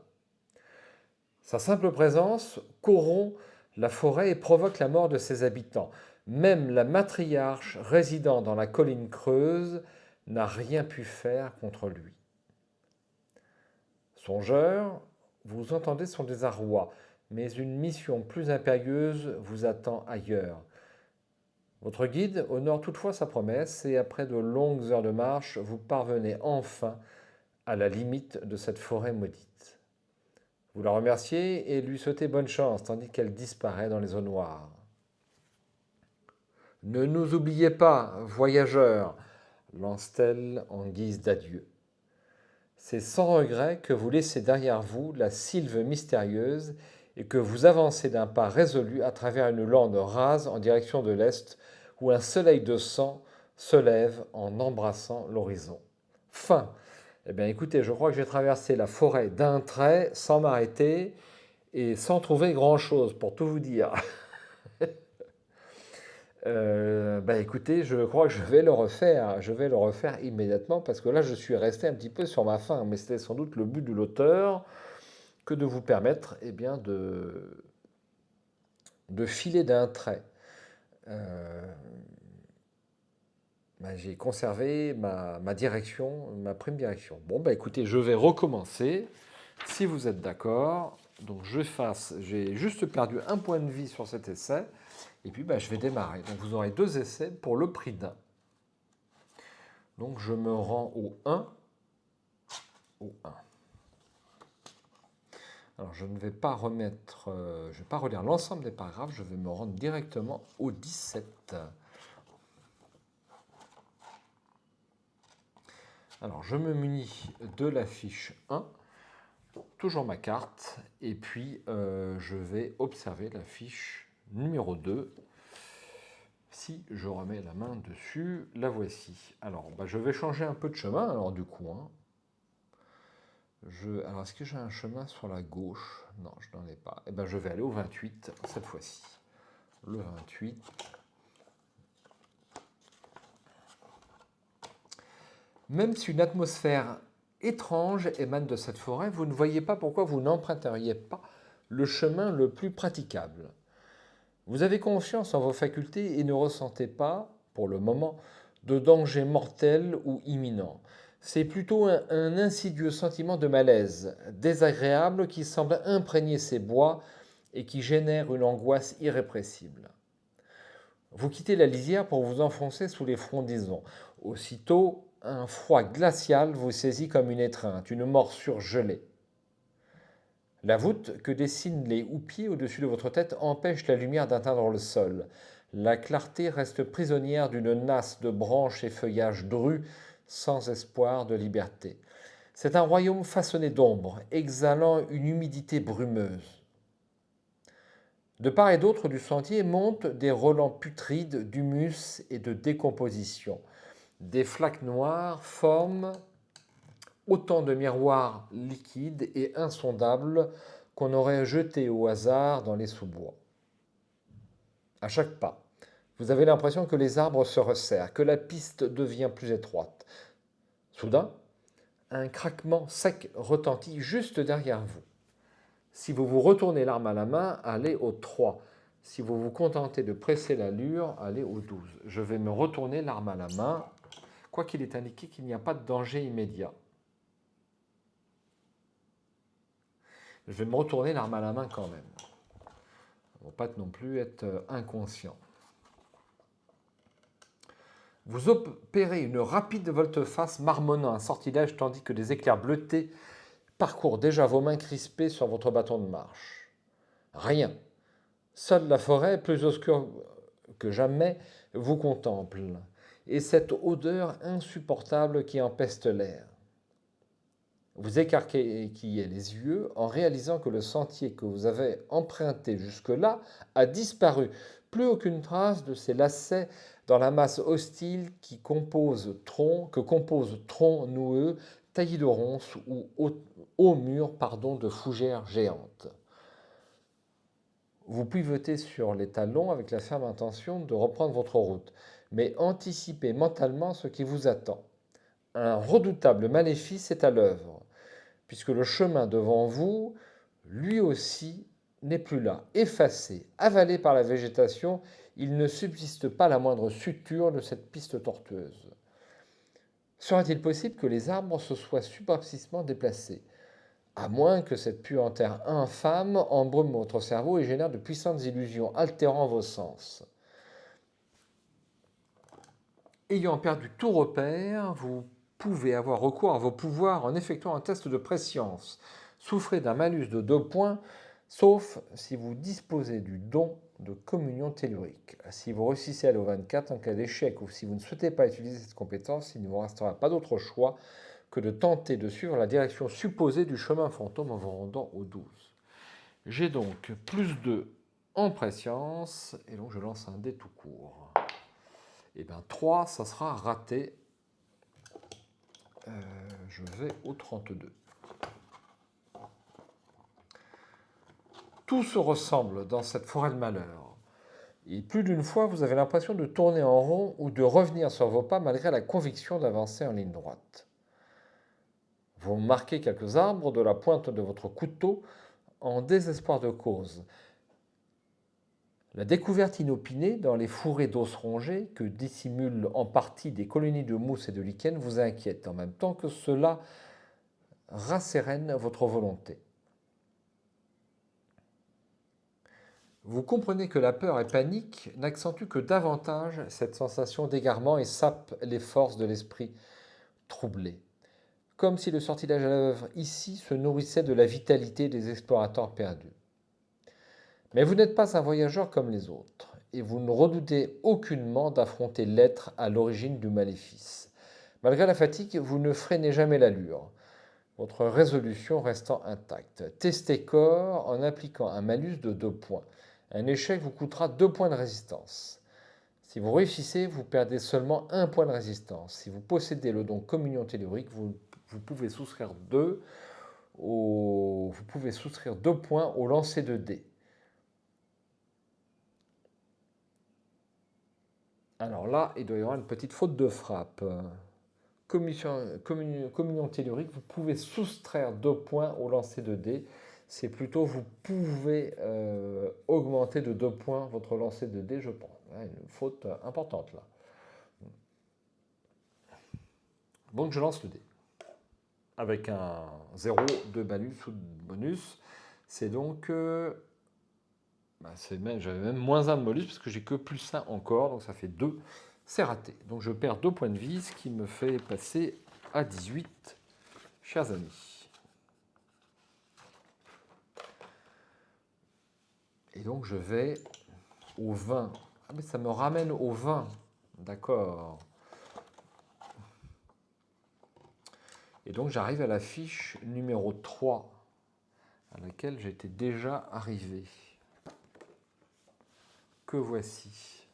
Sa simple présence corrompt la forêt et provoque la mort de ses habitants. Même la matriarche résidant dans la colline creuse n'a rien pu faire contre lui. Songeur, vous entendez son désarroi, mais une mission plus impérieuse vous attend ailleurs. Votre guide honore toutefois sa promesse et après de longues heures de marche, vous parvenez enfin à la limite de cette forêt maudite. Vous la remerciez et lui souhaitez bonne chance tandis qu'elle disparaît dans les eaux noires. Ne nous oubliez pas, voyageurs, lance-t-elle en guise d'adieu. C'est sans regret que vous laissez derrière vous la sylve mystérieuse et que vous avancez d'un pas résolu à travers une lande rase en direction de l'est où un soleil de sang se lève en embrassant l'horizon. Fin. Eh bien écoutez, je crois que j'ai traversé la forêt d'un trait sans m'arrêter et sans trouver grand-chose, pour tout vous dire. Écoutez, je crois que je vais le refaire. Je vais le refaire immédiatement parce que là, je suis resté un petit peu sur ma faim. Mais c'était sans doute le but de l'auteur que de vous permettre de filer d'un trait. J'ai conservé ma direction, ma prime direction. Bon, écoutez, je vais recommencer, si vous êtes d'accord. Donc, j'ai juste perdu un point de vie sur cet essai, et puis je vais démarrer. Donc, vous aurez 2 essais pour le prix d'un. Donc, je me rends au 1. Au 1. Alors, je ne vais pas remettre, je ne vais pas relire l'ensemble des paragraphes, je vais me rendre directement au 17. Alors, je me munis de la fiche 1, toujours ma carte, et puis je vais observer la fiche numéro 2. Si je remets la main dessus, la voici. Alors, je vais changer un peu de chemin, alors du coup. Alors, est-ce que j'ai un chemin sur la gauche? Non, je n'en ai pas. Eh bien, je vais aller au 28 cette fois-ci. Le 28. Même si une atmosphère étrange émane de cette forêt, vous ne voyez pas pourquoi vous n'emprunteriez pas le chemin le plus praticable. Vous avez confiance en vos facultés et ne ressentez pas, pour le moment, de danger mortel ou imminent. C'est plutôt un insidieux sentiment de malaise, désagréable, qui semble imprégner ces bois et qui génère une angoisse irrépressible. Vous quittez la lisière pour vous enfoncer sous les frondaisons. Aussitôt, un froid glacial vous saisit comme une étreinte, une morsure gelée. La voûte que dessinent les houppiers au-dessus de votre tête empêche la lumière d'atteindre le sol. La clarté reste prisonnière d'une nasse de branches et feuillages drus, sans espoir de liberté. C'est un royaume façonné d'ombre, exhalant une humidité brumeuse. De part et d'autre du sentier montent des relents putrides d'humus et de décomposition. Des flaques noires forment autant de miroirs liquides et insondables qu'on aurait jetés au hasard dans les sous-bois. À chaque pas, vous avez l'impression que les arbres se resserrent, que la piste devient plus étroite. Soudain, un craquement sec retentit juste derrière vous. Si vous vous retournez l'arme à la main, allez au 3. Si vous vous contentez de presser l'allure, allez au 12. Je vais me retourner l'arme à la main, quoiqu'il est indiqué qu'il n'y a pas de danger immédiat. Je vais me retourner l'arme à la main quand même. Il ne faut pas non plus être inconscient. Vous opérez une rapide volte-face marmonnant un sortilège tandis que des éclairs bleutés parcourent déjà vos mains crispées sur votre bâton de marche. Rien. Seule la forêt, plus obscure que jamais, vous contemple, et cette odeur insupportable qui empeste l'air. Vous écarquillez les yeux en réalisant que le sentier que vous avez emprunté jusque-là a disparu. Plus aucune trace de ces lacets dans la masse hostile que compose troncs noueux, taillis de ronces ou hauts murs de fougères géantes. Vous pivotez sur les talons avec la ferme intention de reprendre votre route, mais anticipez mentalement ce qui vous attend. Un redoutable maléfice est à l'œuvre, puisque le chemin devant vous, lui aussi, n'est plus là. Effacé, avalé par la végétation, il ne subsiste pas la moindre suture de cette piste tortueuse. Serait-il possible que les arbres se soient subrepticement déplacés? À moins que cette puanteur infâme embrume votre cerveau et génère de puissantes illusions, altérant vos sens. Ayant perdu tout repère, vous pouvez avoir recours à vos pouvoirs en effectuant un test de prescience. Souffrez d'un malus de 2 points, sauf si vous disposez du don de communion tellurique. Si vous réussissez à aller au 24 en cas d'échec ou si vous ne souhaitez pas utiliser cette compétence, il ne vous restera pas d'autre choix que de tenter de suivre la direction supposée du chemin fantôme en vous rendant au 12. J'ai donc plus 2 en prescience, et donc je lance un dé tout court. Et bien 3, ça sera raté. Je vais au 32. Tout se ressemble dans cette forêt de malheur. Et plus d'une fois, vous avez l'impression de tourner en rond ou de revenir sur vos pas malgré la conviction d'avancer en ligne droite. Vous marquez quelques arbres de la pointe de votre couteau en désespoir de cause. La découverte inopinée dans les fourrés d'os rongés que dissimulent en partie des colonies de mousse et de lichen vous inquiète, en même temps que cela rassérène votre volonté. Vous comprenez que la peur et panique n'accentuent que davantage cette sensation d'égarement et sapent les forces de l'esprit troublé. Comme si le sortilège à l'œuvre ici se nourrissait de la vitalité des explorateurs perdus. Mais vous n'êtes pas un voyageur comme les autres, et vous ne redoutez aucunement d'affronter l'être à l'origine du maléfice. Malgré la fatigue, vous ne freinez jamais l'allure, votre résolution restant intacte. Testez corps en appliquant un malus de 2 points. Un échec vous coûtera 2 points de résistance. Si vous réussissez, vous perdez seulement 1 point de résistance. Si vous possédez le don communion tellurique, vous pouvez soustraire 2 vous pouvez soustraire 2 points au lancer de dés. Alors là, il doit y avoir une petite faute de frappe. Communion tellurique, vous pouvez soustraire 2 points au lancer de dés. C'est plutôt vous pouvez augmenter de 2 points votre lancer de dés, je pense. Une faute importante là. Donc je lance le dé. Avec un 0 de malus ou de bonus. C'est donc... j'avais même moins 1 de malus parce que j'ai que plus 1 encore. Donc ça fait 2. C'est raté. Donc je perds 2 points de vie, ce qui me fait passer à 18, chers amis. Et donc je vais au 20. Ah mais ça me ramène au 20. D'accord. Et donc j'arrive à la fiche numéro 3, à laquelle j'étais déjà arrivé. Que voici.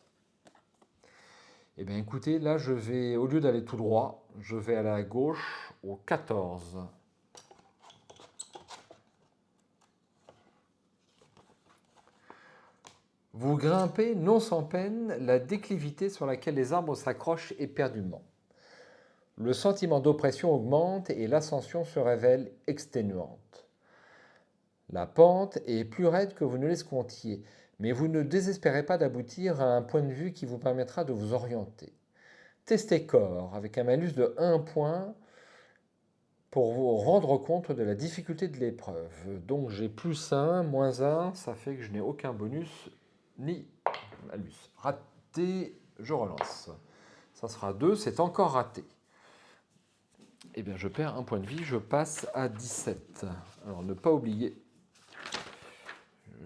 Eh bien écoutez, là je vais, au lieu d'aller tout droit, je vais aller à gauche au 14. Vous grimpez non sans peine la déclivité sur laquelle les arbres s'accrochent éperdument. Le sentiment d'oppression augmente et l'ascension se révèle exténuante. La pente est plus raide que vous ne l'escomptiez, mais vous ne désespérez pas d'aboutir à un point de vue qui vous permettra de vous orienter. Testez corps avec un malus de 1 point pour vous rendre compte de la difficulté de l'épreuve. Donc j'ai plus 1, moins 1, ça fait que je n'ai aucun bonus ni malus. Raté, je relance. Ça sera 2, c'est encore raté. Eh bien je perds 1 point de vie, je passe à 17. Alors ne pas oublier,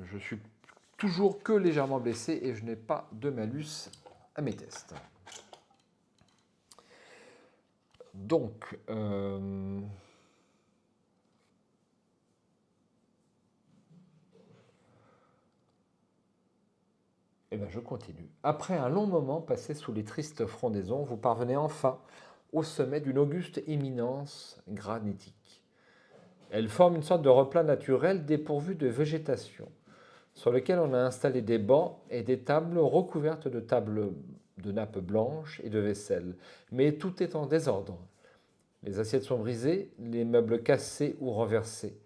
je suis toujours que légèrement blessé et je n'ai pas de malus à mes tests. Donc, eh bien, je continue. Après un long moment passé sous les tristes frondaisons, vous parvenez enfin au sommet d'une auguste éminence granitique. Elle forme une sorte de replat naturel dépourvu de végétation, sur lequel on a installé des bancs et des tables recouvertes de nappes blanches et de vaisselle. Mais tout est en désordre. Les assiettes sont brisées, les meubles cassés ou renversés.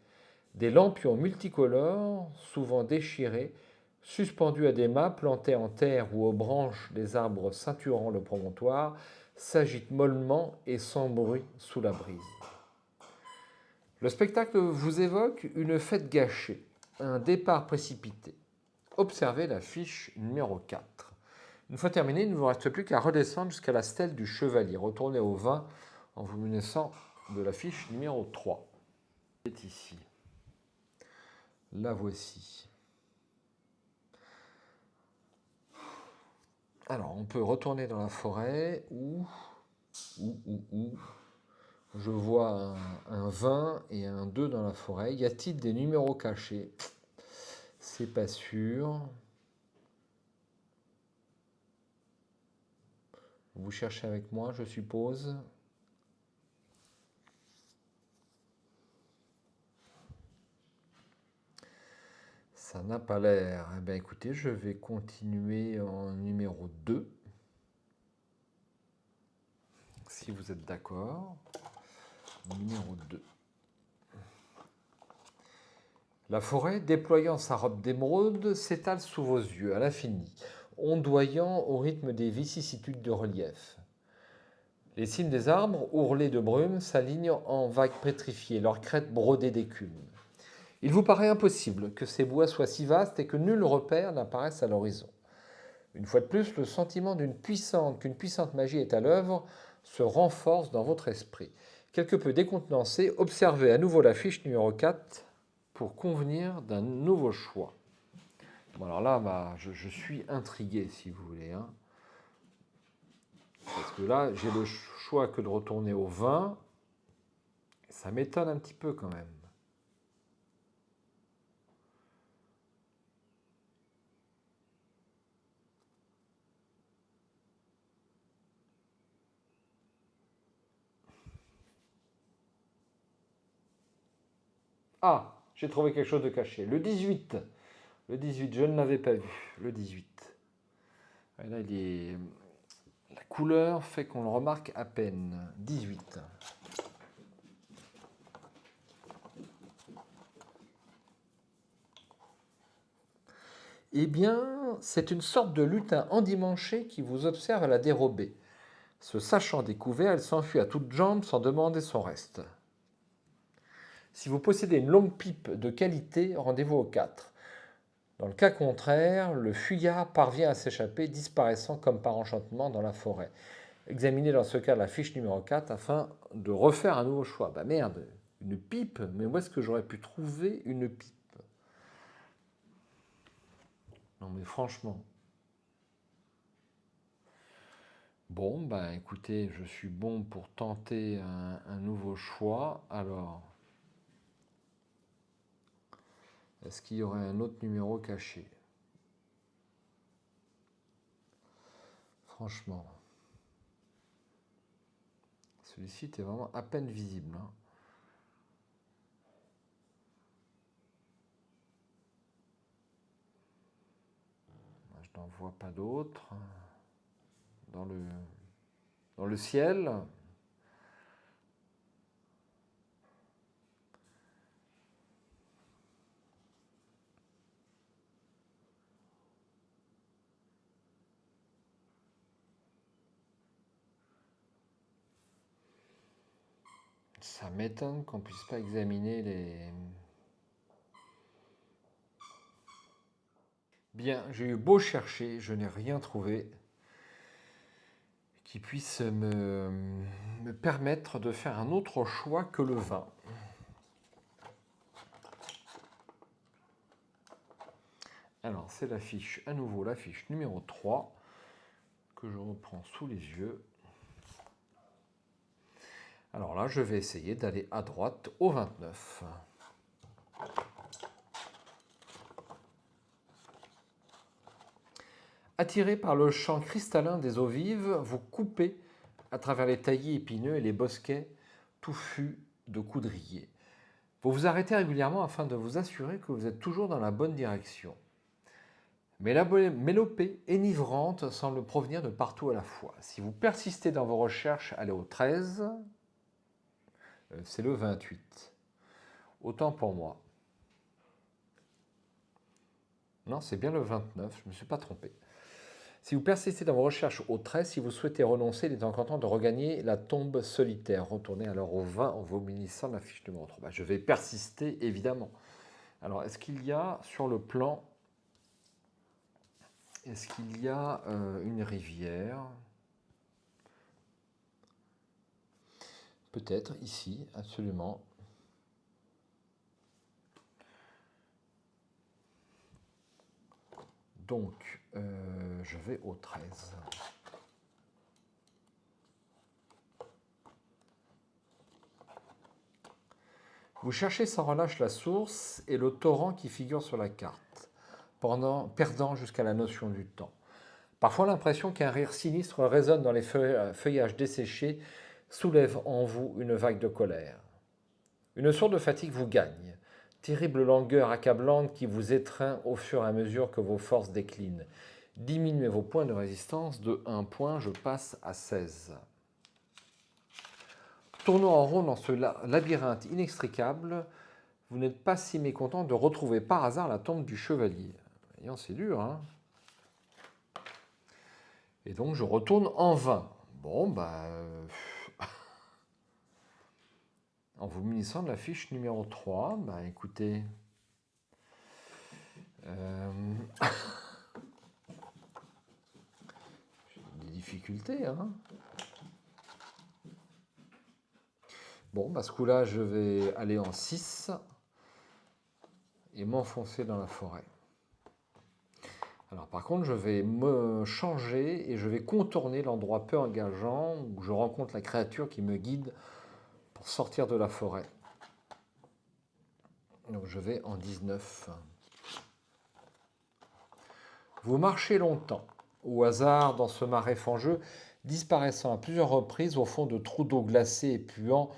Des lampions multicolores, souvent déchirés, suspendus à des mâts plantés en terre ou aux branches des arbres ceinturant le promontoire, s'agitent mollement et sans bruit sous la brise. Le spectacle vous évoque une fête gâchée, un départ précipité. Observez la fiche numéro 4. Une fois terminé, il ne vous reste plus qu'à redescendre jusqu'à la stèle du chevalier. Retournez au 20 en vous munissant de la fiche numéro 3. C'est ici. La voici. Alors, on peut retourner dans la forêt où je vois un 20 et un 2 dans la forêt. Y a-t-il des numéros cachés? C'est pas sûr. Vous cherchez avec moi, je suppose. Ça n'a pas l'air. Eh bien, écoutez, je vais continuer en numéro 2. Si vous êtes d'accord. Numéro 2. La forêt, déployant sa robe d'émeraude, s'étale sous vos yeux à l'infini, ondoyant au rythme des vicissitudes de relief. Les cimes des arbres, ourlées de brume, s'alignent en vagues pétrifiées, leurs crêtes brodées d'écume. Il vous paraît impossible que ces bois soient si vastes et que nul repère n'apparaisse à l'horizon. Une fois de plus, le sentiment qu'une puissante magie est à l'œuvre se renforce dans votre esprit. Quelque peu décontenancé, observez à nouveau la fiche numéro 4 pour convenir d'un nouveau choix. Bon, alors là, je suis intrigué, si vous voulez. Hein. Parce que là, j'ai le choix que de retourner au 20. Ça m'étonne un petit peu quand même. Ah, j'ai trouvé quelque chose de caché. Le 18. Le 18, je ne l'avais pas vu. Le 18. Et là, la couleur fait qu'on le remarque à peine. 18. Eh bien, c'est une sorte de lutin endimanché qui vous observe à la dérobée. Se sachant découvert, elle s'enfuit à toutes jambes sans demander son reste. Si vous possédez une longue pipe de qualité, rendez-vous au 4. Dans le cas contraire, le fuyard parvient à s'échapper, disparaissant comme par enchantement dans la forêt. Examinez dans ce cas la fiche numéro 4 afin de refaire un nouveau choix. Bah merde, une pipe? Mais où est-ce que j'aurais pu trouver une pipe? Non mais franchement. Bon, bah écoutez, je suis bon pour tenter un nouveau choix. Alors, est-ce qu'il y aurait un autre numéro caché? Franchement, celui-ci était vraiment à peine visible, hein. Je n'en vois pas d'autres. Dans le ciel. Ça m'étonne qu'on ne puisse pas examiner les... Bien, j'ai eu beau chercher, je n'ai rien trouvé qui puisse me permettre de faire un autre choix que le vin. Alors, c'est l'affiche, à nouveau l'affiche numéro 3, que je reprends sous les yeux. Alors là, je vais essayer d'aller à droite au 29. Attiré par le chant cristallin des eaux vives, vous coupez à travers les taillis épineux et les bosquets touffus de coudriers. Vous vous arrêtez régulièrement afin de vous assurer que vous êtes toujours dans la bonne direction. Mais la mélopée enivrante semble provenir de partout à la fois. Si vous persistez dans vos recherches, allez au 13, c'est le 28. Autant pour moi. Non, c'est bien le 29, je ne me suis pas trompé. Si vous persistez dans vos recherches au 13, si vous souhaitez renoncer, il est encore temps de regagner la tombe solitaire. Retournez alors au 20 en vous munissant de la fiche numéro 3. Je vais persister, évidemment. Alors, est-ce qu'il y a sur le plan, est-ce qu'il y a une rivière? Peut-être ici, absolument. Donc, je vais au 13. Vous cherchez sans relâche la source et le torrent qui figure sur la carte, perdant jusqu'à la notion du temps. Parfois l'impression qu'un rire sinistre résonne dans les feuillages desséchés soulève en vous une vague de colère. Une sourde fatigue vous gagne, terrible langueur accablante qui vous étreint au fur et à mesure que vos forces déclinent. Diminuez vos points de résistance de 1 point, je passe à 16. Tournant en rond dans ce labyrinthe inextricable, vous n'êtes pas si mécontent de retrouver par hasard la tombe du chevalier. Voyons, c'est dur, hein? Et donc je retourne en vain. Bon, bah... en vous munissant de la fiche numéro 3, bah écoutez... J'ai des difficultés, hein? Bon, bah ce coup-là, je vais aller en 6 et m'enfoncer dans la forêt. Alors par contre, je vais me changer et je vais contourner l'endroit peu engageant où je rencontre la créature qui me guide pour sortir de la forêt. Donc je vais en 19. Vous marchez longtemps, au hasard dans ce marais fangeux, disparaissant à plusieurs reprises au fond de trous d'eau glacés et puants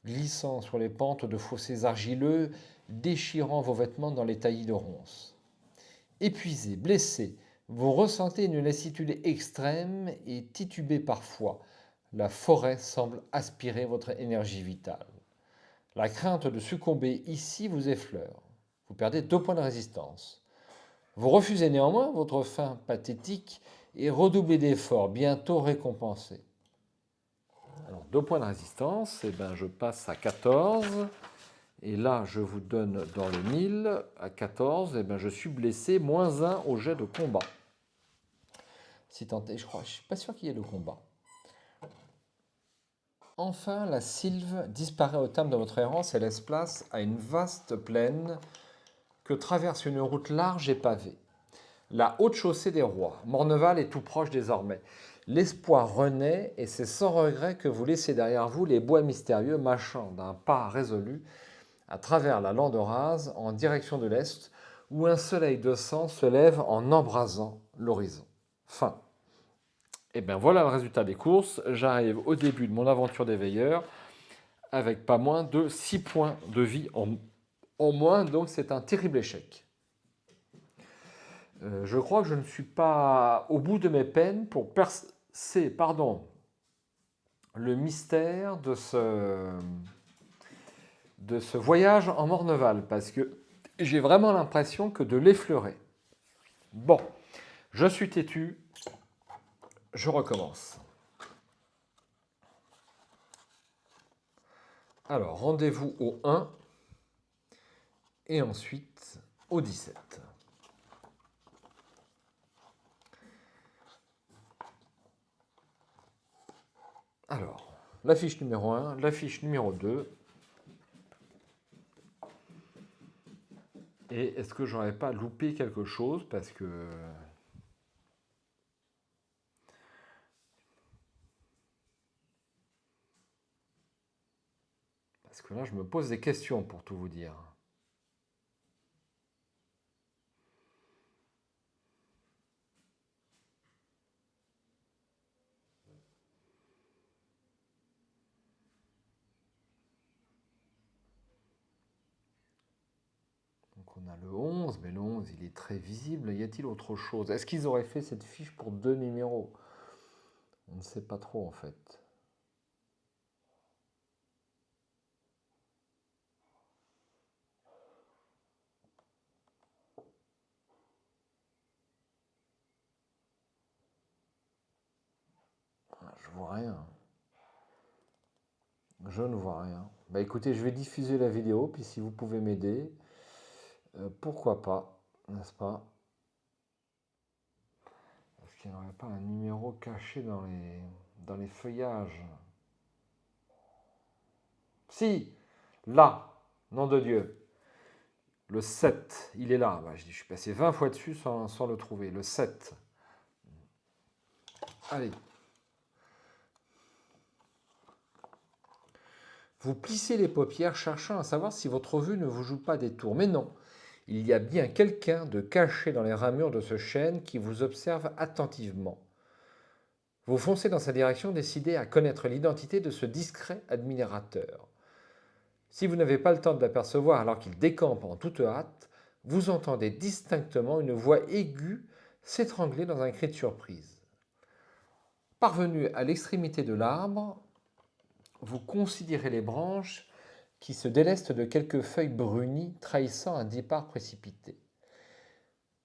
glissant sur les pentes de fossés argileux, déchirant vos vêtements dans les taillis de ronces. Épuisé, blessé, vous ressentez une lassitude extrême et titubez parfois. La forêt semble aspirer votre énergie vitale. La crainte de succomber ici vous effleure. Vous perdez 2 points de résistance. Vous refusez néanmoins votre fin pathétique et redoublez d'efforts, bientôt récompensés. Alors, 2 points de résistance, et ben, je passe à 14. Et là, je vous donne dans le 1000, à 14, et ben, je suis blessé, -1 au jet de combat. Si tant est, je suis pas sûr qu'il y ait le combat. Enfin, la sylve disparaît au terme de votre errance et laisse place à une vaste plaine que traverse une route large et pavée. La haute chaussée des rois. Morneval est tout proche désormais. L'espoir renaît et c'est sans regret que vous laissez derrière vous les bois mystérieux marchant d'un pas résolu à travers la lande rase en direction de l'est où un soleil de sang se lève en embrasant l'horizon. Fin. Et bien voilà le résultat des courses. J'arrive au début de mon aventure des veilleurs avec pas moins de 6 points de vie en moins, donc c'est un terrible échec. Je crois que je ne suis pas au bout de mes peines pour percer le mystère de ce voyage en Morneval, parce que j'ai vraiment l'impression que de l'effleurer. Bon, je suis têtu, je recommence. Alors, rendez-vous au 1 et ensuite au 17. Alors, la fiche numéro 1, la fiche numéro 2. Et est-ce que j'aurais pas loupé quelque chose parce que là, je me pose des questions pour tout vous dire. Donc on a le 11, mais le 11, il est très visible. Y a-t-il autre chose? Est-ce qu'ils auraient fait cette fiche pour 2 numéros? On ne sait pas trop en fait. Je vois rien. Je ne vois rien. Bah écoutez, je vais diffuser la vidéo, puis si vous pouvez m'aider, pourquoi pas, n'est-ce pas? Est-ce qu'il n'y aurait pas un numéro caché dans les feuillages? Si, là, nom de Dieu. Le 7, il est là. Bah, je suis passé 20 fois dessus sans le trouver. Le 7. Allez. Vous plissez les paupières cherchant à savoir si votre vue ne vous joue pas des tours. Mais non, il y a bien quelqu'un de caché dans les ramures de ce chêne qui vous observe attentivement. Vous foncez dans sa direction, décidé à connaître l'identité de ce discret admirateur. Si vous n'avez pas le temps de l'apercevoir alors qu'il décampe en toute hâte, vous entendez distinctement une voix aiguë s'étrangler dans un cri de surprise. Parvenu à l'extrémité de l'arbre, vous considérez les branches qui se délestent de quelques feuilles brunies trahissant un départ précipité.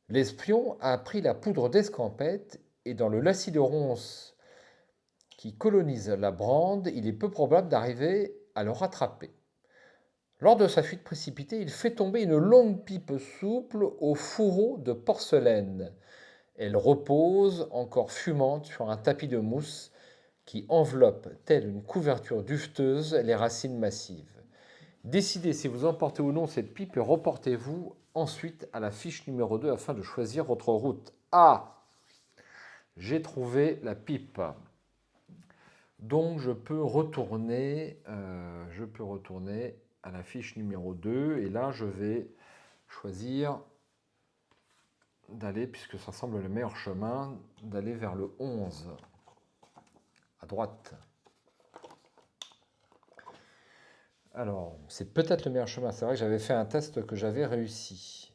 L'espion a pris la poudre d'escampette et dans le lacis de ronces qui colonise la brande, il est peu probable d'arriver à le rattraper. Lors de sa fuite précipitée, il fait tomber une longue pipe souple au fourreau de porcelaine. Elle repose, encore fumante, sur un tapis de mousse qui enveloppe, telle une couverture dufteuse, les racines massives. Décidez si vous emportez ou non cette pipe et reportez-vous ensuite à la fiche numéro 2 afin de choisir votre route. Ah, j'ai trouvé la pipe. Donc je peux retourner à la fiche numéro 2 et là je vais choisir d'aller, puisque ça semble le meilleur chemin, d'aller vers le 11, à droite. Alors, c'est peut-être le meilleur chemin. C'est vrai que j'avais fait un test que j'avais réussi.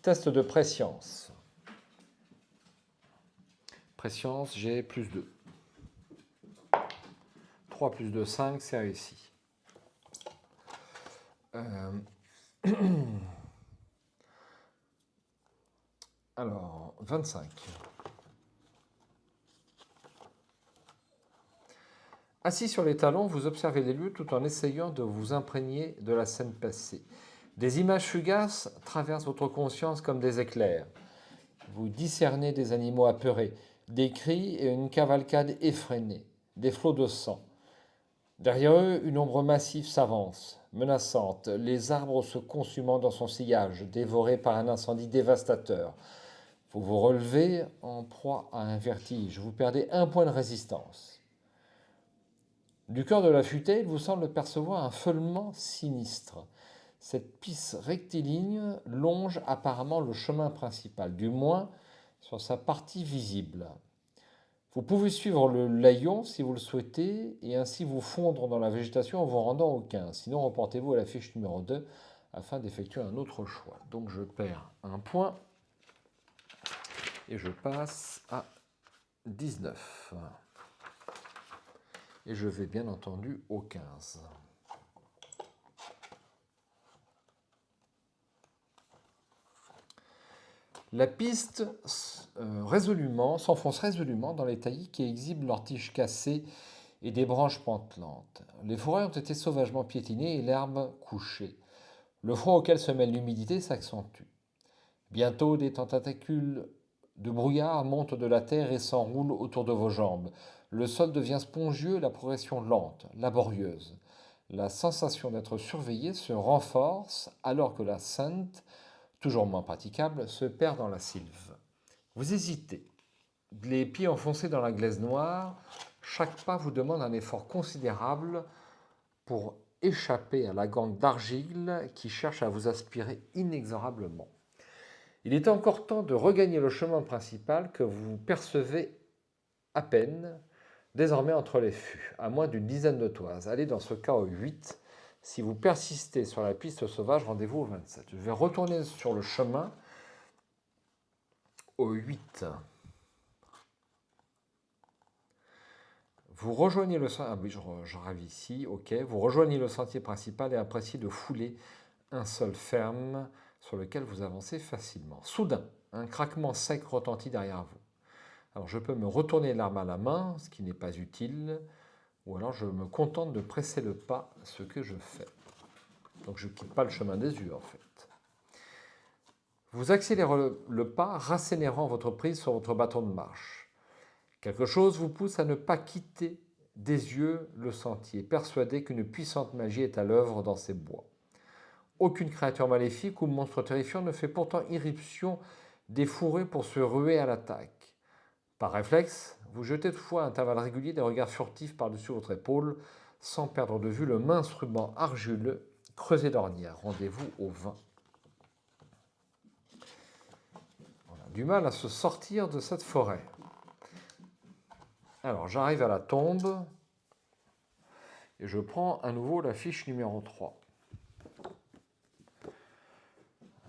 Test de préscience. Préscience, j'ai plus 2. 3 plus 2, 5, c'est réussi. Alors, 25. Assis sur les talons, vous observez les lieux tout en essayant de vous imprégner de la scène passée. Des images fugaces traversent votre conscience comme des éclairs. Vous discernez des animaux apeurés, des cris et une cavalcade effrénée, des flots de sang. Derrière eux, une ombre massive s'avance, menaçante, les arbres se consumant dans son sillage, dévorés par un incendie dévastateur. Vous vous relevez en proie à un vertige, vous perdez un point de résistance. Du cœur de la futaie, il vous semble percevoir un feulement sinistre. Cette piste rectiligne longe apparemment le chemin principal, du moins sur sa partie visible. Vous pouvez suivre le layon si vous le souhaitez et ainsi vous fondre dans la végétation en vous rendant au 15. Sinon, reportez-vous à la fiche numéro 2 afin d'effectuer un autre choix. Donc je perds un point et je passe à 19. Et je vais bien entendu au 15. La piste s'enfonce résolument dans les taillis qui exhibent leurs tiges cassées et des branches pantelantes. Les forêts ont été sauvagement piétinées et l'herbe couchée. Le froid auquel se mêle l'humidité s'accentue. Bientôt, des tentacules de brouillard montent de la terre et s'enroulent autour de vos jambes. Le sol devient spongieux et la progression lente, laborieuse. La sensation d'être surveillé se renforce alors que la scente, toujours moins praticable, se perd dans la sylve. Vous hésitez, les pieds enfoncés dans la glaise noire. Chaque pas vous demande un effort considérable pour échapper à la gangue d'argile qui cherche à vous aspirer inexorablement. Il est encore temps de regagner le chemin principal que vous percevez à peine, désormais entre les fûts, à moins d'une dizaine de toises. Allez dans ce cas au 8. Si vous persistez sur la piste sauvage, rendez-vous au 27. Je vais retourner sur le chemin au 8. Vous rejoignez le sentier. Ah oui, je rêve ici, ok. Vous rejoignez le sentier principal et appréciez de fouler un sol ferme sur lequel vous avancez facilement. Soudain, un craquement sec retentit derrière vous. Alors je peux me retourner l'arme à la main, ce qui n'est pas utile, ou alors je me contente de presser le pas, ce que je fais. Donc je ne quitte pas le chemin des yeux en fait. Vous accélérez le pas, rassénérant votre prise sur votre bâton de marche. Quelque chose vous pousse à ne pas quitter des yeux le sentier, persuadé qu'une puissante magie est à l'œuvre dans ces bois. Aucune créature maléfique ou monstre terrifiant ne fait pourtant irruption des fourrés pour se ruer à l'attaque. Par réflexe, vous jetez toutefois à intervalles réguliers des regards furtifs par-dessus votre épaule, sans perdre de vue le mince ruban argileux creusé d'ornières. Rendez-vous au 20. On a du mal à se sortir de cette forêt. Alors, j'arrive à la tombe et je prends à nouveau la fiche numéro 3.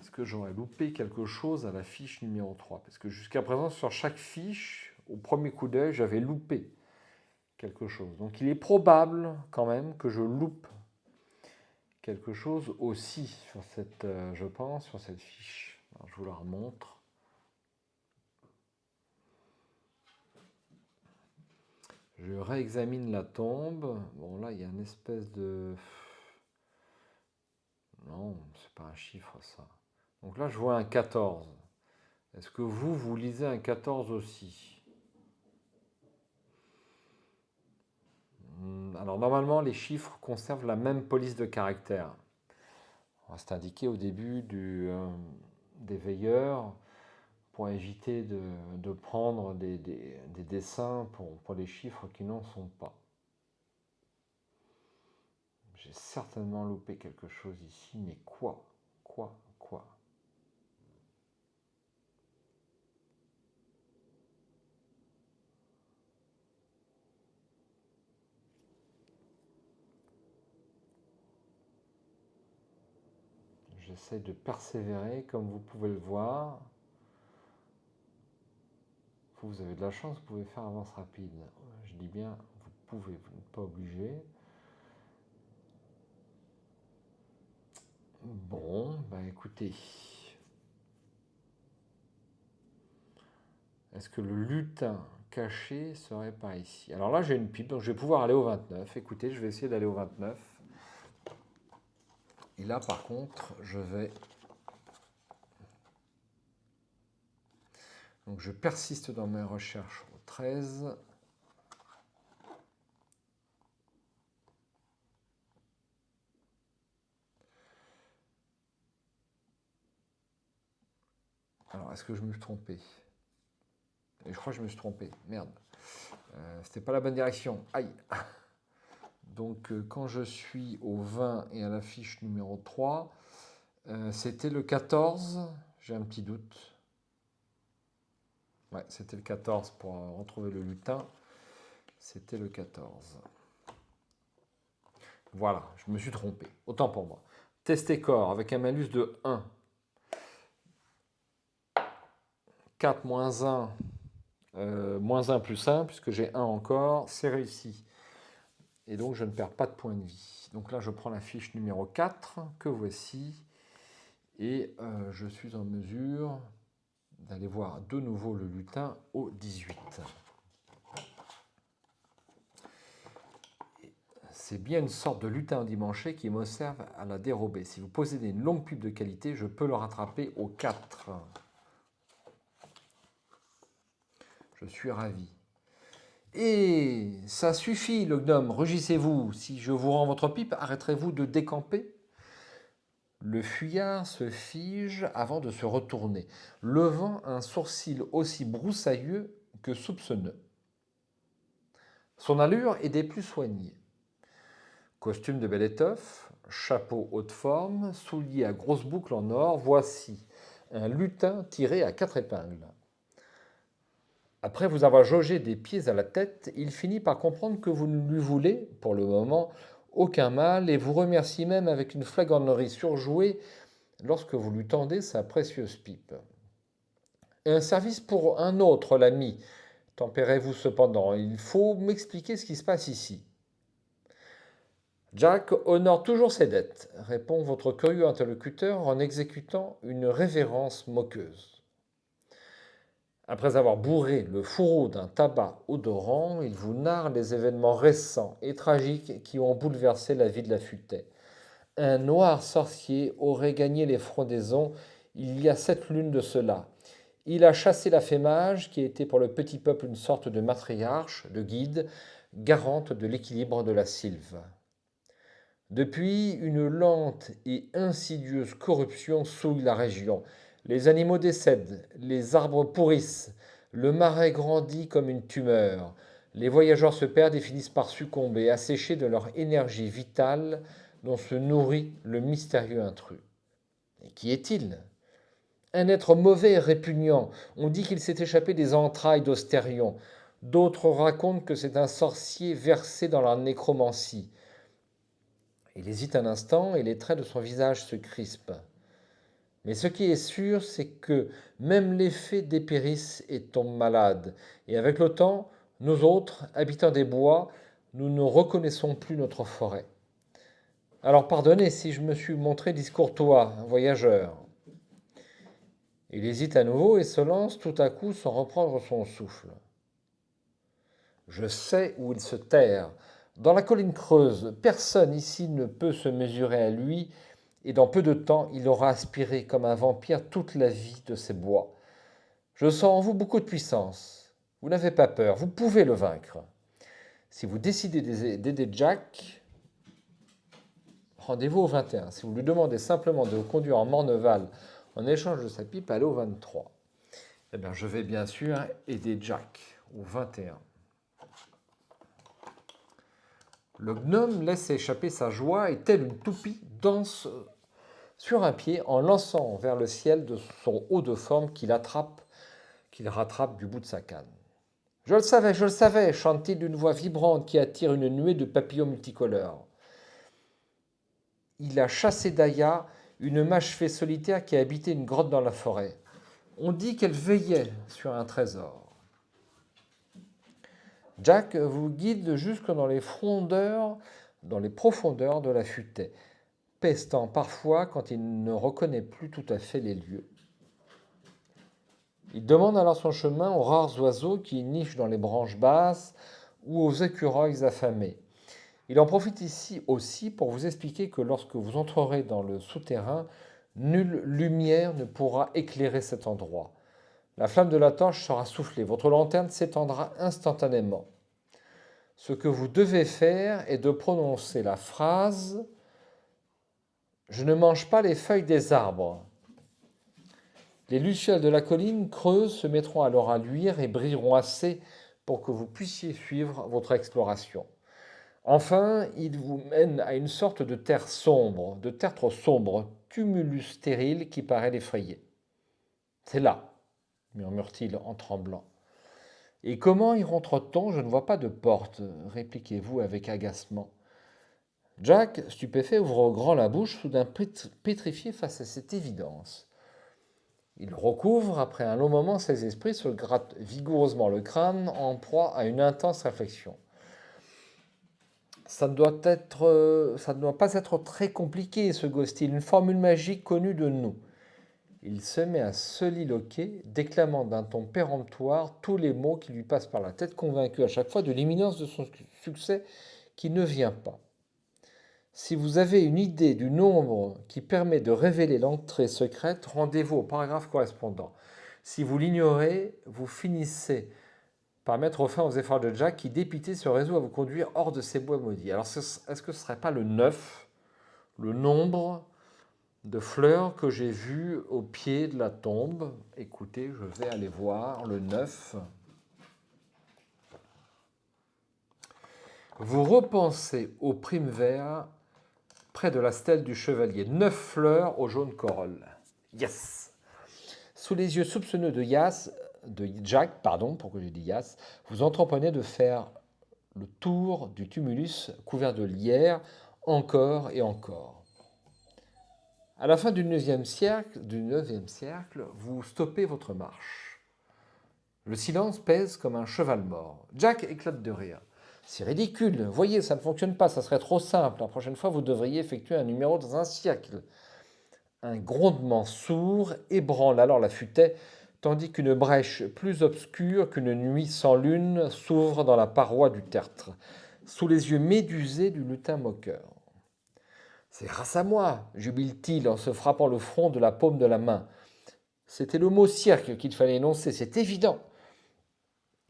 Est-ce que j'aurais loupé quelque chose à la fiche numéro 3? Parce que jusqu'à présent, sur chaque fiche, au premier coup d'œil, j'avais loupé quelque chose. Donc il est probable quand même que je loupe quelque chose aussi sur cette, je pense, sur cette fiche. Alors, je vous la remontre. Je réexamine la tombe. Bon, là, il y a une espèce de... Non, c'est pas un chiffre, ça. Donc là, je vois un 14. Est-ce que vous lisez un 14 aussi? Alors, normalement, les chiffres conservent la même police de caractère. C'est indiqué au début des veilleurs pour éviter de prendre des dessins pour les chiffres qui n'en sont pas. J'ai certainement loupé quelque chose ici, mais quoi? J'essaie de persévérer, comme vous pouvez le voir. Vous avez de la chance, vous pouvez faire avance rapide. Je dis bien, vous pouvez, vous n'êtes pas obligé. Bon, bah écoutez. Est-ce que le lutin caché serait par ici? Alors là, j'ai une pipe, donc je vais pouvoir aller au 29. Écoutez, je vais essayer d'aller au 29. Et là, par contre, je vais... Donc je persiste dans mes recherches au 13. Alors, est-ce que je me suis trompé? Et je crois que je me suis trompé. Merde. C'était pas la bonne direction. Aïe. Donc, quand je suis au 20 et à la fiche numéro 3, c'était le 14. J'ai un petit doute. Ouais, c'était le 14 pour retrouver le lutin. C'était le 14. Voilà, je me suis trompé. Autant pour moi. Tester corps avec un malus de 1. 4 moins 1, moins 1 plus 1, puisque j'ai 1 encore, c'est réussi. Et donc je ne perds pas de points de vie. Donc là je prends la fiche numéro 4, que voici, et je suis en mesure d'aller voir de nouveau le lutin au 18. C'est bien une sorte de lutin endimanché qui m'observe à la dérobée. Si vous possédez une longue pipe de qualité, je peux le rattraper au 4. Je suis ravi. Et ça suffit, le gnome, rugissez-vous. Si je vous rends votre pipe, arrêterez-vous de décamper? Le fuyard se fige avant de se retourner, levant un sourcil aussi broussailleux que soupçonneux. Son allure est des plus soignées. Costume de belle étoffe, chapeau haute forme, souliers à grosses boucles en or, voici un lutin tiré à 4 épingles. Après vous avoir jaugé des pieds à la tête, il finit par comprendre que vous ne lui voulez, pour le moment, aucun mal et vous remercie même avec une flagornerie surjouée lorsque vous lui tendez sa précieuse pipe. Un service pour un autre, l'ami. Tempérez-vous cependant, il faut m'expliquer ce qui se passe ici. Jack honore toujours ses dettes, répond votre curieux interlocuteur en exécutant une révérence moqueuse. Après avoir bourré le fourreau d'un tabac odorant, il vous narre les événements récents et tragiques qui ont bouleversé la vie de la futaie. Un noir sorcier aurait gagné les frondaisons il y a 7 lunes de cela. Il a chassé la fée mage, qui était pour le petit peuple une sorte de matriarche, de guide, garante de l'équilibre de la sylve. Depuis, une lente et insidieuse corruption souille la région. Les animaux décèdent, les arbres pourrissent, le marais grandit comme une tumeur. Les voyageurs se perdent et finissent par succomber, asséchés de leur énergie vitale dont se nourrit le mystérieux intrus. Et qui est-il? Un être mauvais et répugnant. On dit qu'il s'est échappé des entrailles d'Ostérion. D'autres racontent que c'est un sorcier versé dans la nécromancie. Il hésite un instant et les traits de son visage se crispent. Mais ce qui est sûr, c'est que même les fées dépérissent et tombent malades. Et avec le temps, nous autres, habitants des bois, nous ne reconnaissons plus notre forêt. Alors pardonnez si je me suis montré discourtois, un voyageur. Il hésite à nouveau et se lance tout à coup sans reprendre son souffle. Je sais où il se terre. Dans la colline creuse, personne ici ne peut se mesurer à lui, et dans peu de temps, il aura aspiré comme un vampire toute la vie de ces bois. Je sens en vous beaucoup de puissance. Vous n'avez pas peur, vous pouvez le vaincre. Si vous décidez d'aider Jack, rendez-vous au 21. Si vous lui demandez simplement de vous conduire en Morneval en échange de sa pipe, allez au 23. Eh bien, je vais bien sûr aider Jack au 21. Le gnome laisse échapper sa joie et, tel une toupie, danse sur un pied en lançant vers le ciel de son haut de forme qu'il rattrape du bout de sa canne. Je le savais, chante-t-il d'une voix vibrante qui attire une nuée de papillons multicolores. Il a chassé Daya, une mage fée solitaire qui habitait une grotte dans la forêt. On dit qu'elle veillait sur un trésor. Jack vous guide jusque dans les profondeurs de la futaie, pestant parfois quand il ne reconnaît plus tout à fait les lieux. Il demande alors son chemin aux rares oiseaux qui nichent dans les branches basses ou aux écureuils affamés. Il en profite ici aussi pour vous expliquer que lorsque vous entrerez dans le souterrain, nulle lumière ne pourra éclairer cet endroit. La flamme de la torche sera soufflée, votre lanterne s'étendra instantanément. Ce que vous devez faire est de prononcer la phrase « Je ne mange pas les feuilles des arbres ». Les lucioles de la colline creuse se mettront alors à luire et brilleront assez pour que vous puissiez suivre votre exploration. Enfin, il vous mène à une sorte de terre sombre, de tertre sombre, tumulus stérile qui paraît l'effrayer. C'est là, murmure-t-il en tremblant. Et comment y rentre-t-on? Je ne vois pas de porte, répliquez-vous avec agacement. Jack, stupéfait, ouvre grand la bouche, soudain pétrifié face à cette évidence. Il recouvre, après un long moment, ses esprits, se gratte vigoureusement le crâne, en proie à une intense réflexion. Ça ne doit pas être très compliqué, ce Ghostil, une formule magique connue de nous. Il se met à soliloquer, déclamant d'un ton péremptoire tous les mots qui lui passent par la tête, convaincu à chaque fois de l'imminence de son succès qui ne vient pas. Si vous avez une idée du nombre qui permet de révéler l'entrée secrète, rendez-vous au paragraphe correspondant. Si vous l'ignorez, vous finissez par mettre fin aux efforts de Jack qui, dépité, se résout à vous conduire hors de ces bois maudits. Alors, est-ce que ce ne serait pas le 9, le nombre de fleurs que j'ai vues au pied de la tombe? Écoutez, je vais aller voir le 9. Vous repensez au primevère près de la stèle du chevalier. 9 fleurs au jaune corolle. Yes! Sous les yeux soupçonneux de Jack, pourquoi j'ai dit Yas, vous entreprenez de faire le tour du tumulus couvert de lierre, encore et encore. À la fin du 9e cercle, vous stoppez votre marche. Le silence pèse comme un cheval mort. Jack éclate de rire. C'est ridicule, voyez, ça ne fonctionne pas, ça serait trop simple. La prochaine fois, vous devriez effectuer un numéro dans un cercle. Un grondement sourd ébranle alors la futaie, tandis qu'une brèche plus obscure qu'une nuit sans lune s'ouvre dans la paroi du tertre, sous les yeux médusés du lutin moqueur. C'est grâce à moi, jubile-t-il en se frappant le front de la paume de la main. C'était le mot cercle qu'il fallait énoncer, c'est évident.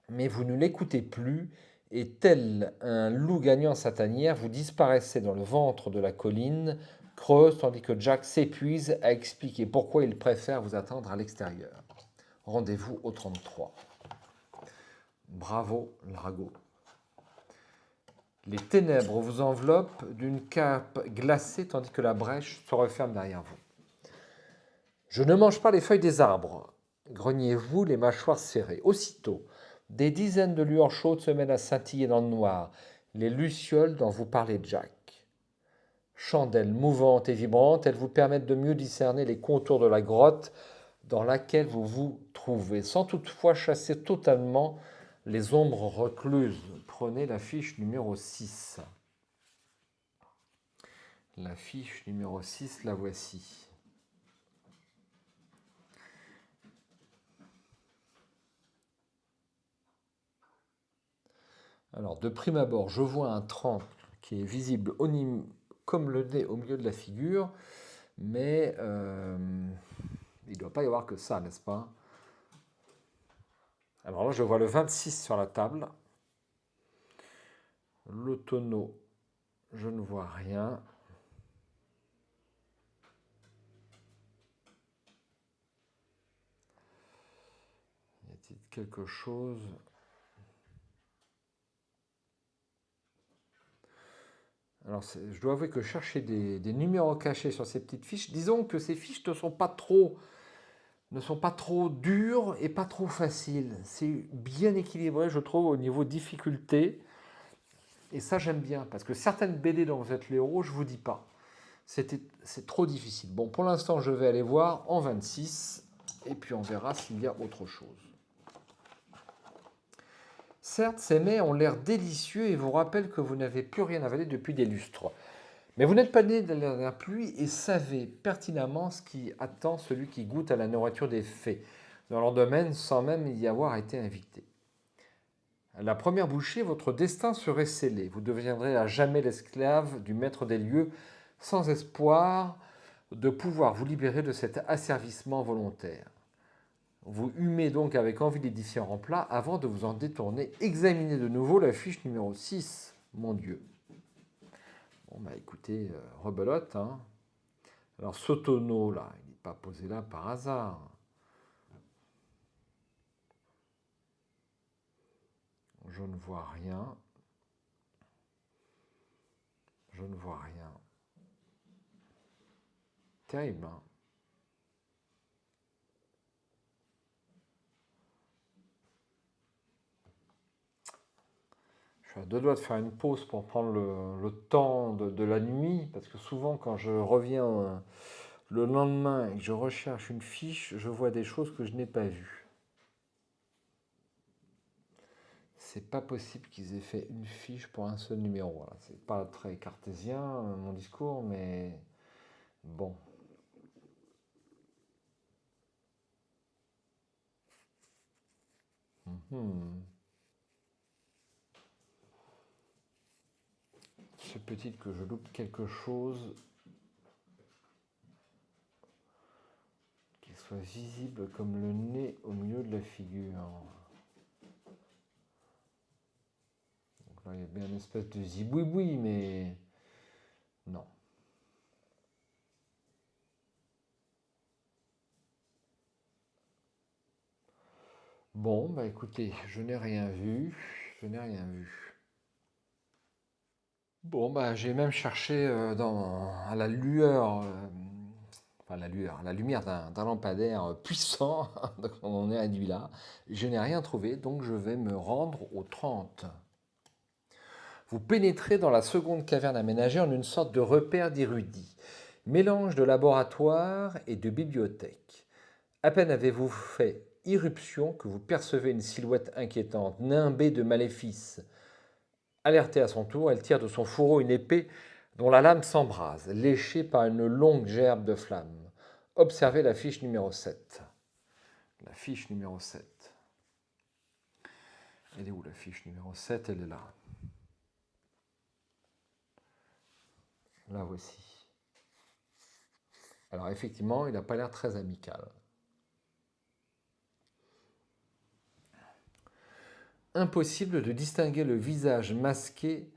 Mais vous ne l'écoutez plus, et tel un loup gagnant sa tanière, vous disparaissez dans le ventre de la colline creuse, tandis que Jack s'épuise à expliquer pourquoi il préfère vous attendre à l'extérieur. Rendez-vous au 33. Bravo, Largo. Les ténèbres vous enveloppent d'une cape glacée, tandis que la brèche se referme derrière vous. Je ne mange pas les feuilles des arbres, grognez-vous les mâchoires serrées. Aussitôt, des dizaines de lueurs chaudes se mettent à scintiller dans le noir, les lucioles dont vous parlez, Jack. Chandelles mouvantes et vibrantes, elles vous permettent de mieux discerner les contours de la grotte dans laquelle vous vous trouvez, sans toutefois chasser totalement les ombres recluses. Prenez la fiche numéro 6. La fiche numéro 6, la voici. Alors, de prime abord, je vois un 30 qui est visible comme le nez au milieu de la figure, mais il ne doit pas y avoir que ça, n'est-ce pas? Alors là, je vois le 26 sur la table. Le tonneau, je ne vois rien. Y a-t-il quelque chose? Alors, je dois avouer que chercher des numéros cachés sur ces petites fiches, disons que ces fiches ne sont pas trop dures et pas trop faciles. C'est bien équilibré, je trouve, au niveau difficulté. Et ça, j'aime bien, parce que certaines BD dont vous êtes les héros, je ne vous dis pas. c'est trop difficile. Bon, pour l'instant, je vais aller voir en 26, et puis on verra s'il y a autre chose. Certes, ces mets ont l'air délicieux et vous rappellent que vous n'avez plus rien avalé depuis des lustres. Mais vous n'êtes pas né de la dernière pluie et savez pertinemment ce qui attend celui qui goûte à la nourriture des fées, dans leur domaine sans même y avoir été invité. À la première bouchée, votre destin serait scellé. Vous deviendrez à jamais l'esclave du maître des lieux, sans espoir de pouvoir vous libérer de cet asservissement volontaire. Vous humez donc avec envie les différents plats avant de vous en détourner. Examinez de nouveau la fiche numéro 6, mon Dieu. Bon, bah écoutez, rebelote, hein. Alors, ce tonneau, là, il n'est pas posé là par hasard. Je ne vois rien. Je ne vois rien. Terrible, hein. Je suis à deux doigts de faire une pause pour prendre le temps de la nuit, parce que souvent, quand je reviens le lendemain et que je recherche une fiche, je vois des choses que je n'ai pas vues. C'est pas possible qu'ils aient fait une fiche pour un seul numéro. C'est pas très cartésien, mon discours, mais bon. C'est peut-être que je loupe quelque chose qui soit visible comme le nez au milieu de la figure. Donc là, il y a bien une espèce de ziboui-boui, mais non. Bon, bah écoutez, je n'ai rien vu. Je n'ai rien vu. Bon, bah j'ai même cherché à la lueur, enfin la lumière d'un lampadaire puissant, donc on en est réduit là. Je n'ai rien trouvé, donc je vais me rendre au 30. Vous pénétrez dans la seconde caverne aménagée en une sorte de repère d'érudits, mélange de laboratoire et de bibliothèque. À peine avez-vous fait irruption que vous percevez une silhouette inquiétante, nimbée de maléfices. Alertée à son tour, elle tire de son fourreau une épée dont la lame s'embrase, léchée par une longue gerbe de flammes. Observez la fiche numéro 7. La fiche numéro 7. Elle est où la fiche numéro 7? Elle est là. La voici. Alors effectivement, il n'a pas l'air très amical. Impossible de distinguer le visage masqué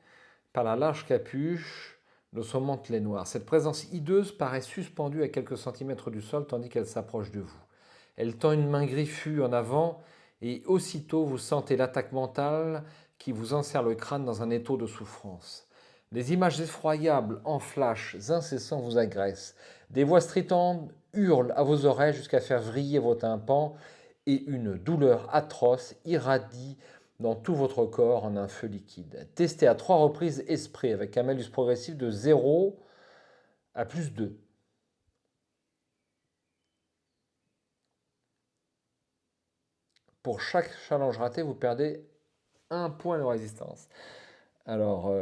par la large capuche de son mantelet noir. Cette présence hideuse paraît suspendue à quelques centimètres du sol tandis qu'elle s'approche de vous. Elle tend une main griffue en avant et aussitôt vous sentez l'attaque mentale qui vous enserre le crâne dans un étau de souffrance. Des images effroyables en flashs incessants vous agressent. Des voix stridentes hurlent à vos oreilles jusqu'à faire vriller vos tympans et une douleur atroce irradie dans tout votre corps en un feu liquide. Testez à 3 reprises Esprit avec un malus progressif de 0 à plus 2. Pour chaque challenge raté, vous perdez 1 point de résistance. Alors,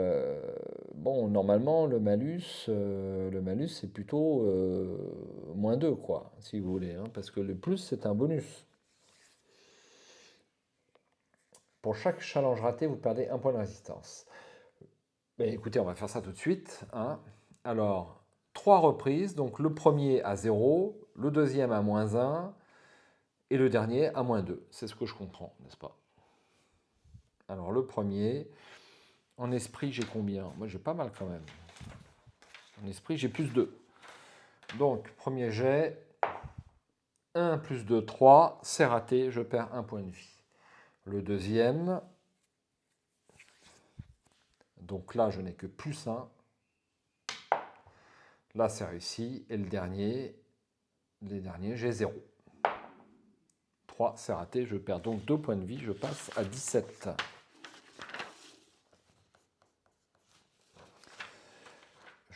bon, normalement, le malus c'est plutôt moins 2, quoi, si vous voulez, hein, parce que le plus, c'est un bonus. Pour chaque challenge raté, vous perdez 1 point de résistance. Mais écoutez, on va faire ça tout de suite, hein. Alors, 3 reprises, donc le premier à 0, le deuxième à -1, et le dernier à -2. C'est ce que je comprends, n'est-ce pas? Alors, le premier, en esprit, j'ai combien? Moi, j'ai pas mal quand même. En esprit, j'ai plus 2. Donc, premier jet, 1 plus 2, 3, c'est raté, je perds 1 point de vie. Le deuxième, donc là, je n'ai que plus 1. Là, c'est réussi. Et le dernier, les derniers, j'ai 0. 3, c'est raté, je perds donc 2 points de vie, je passe à 17.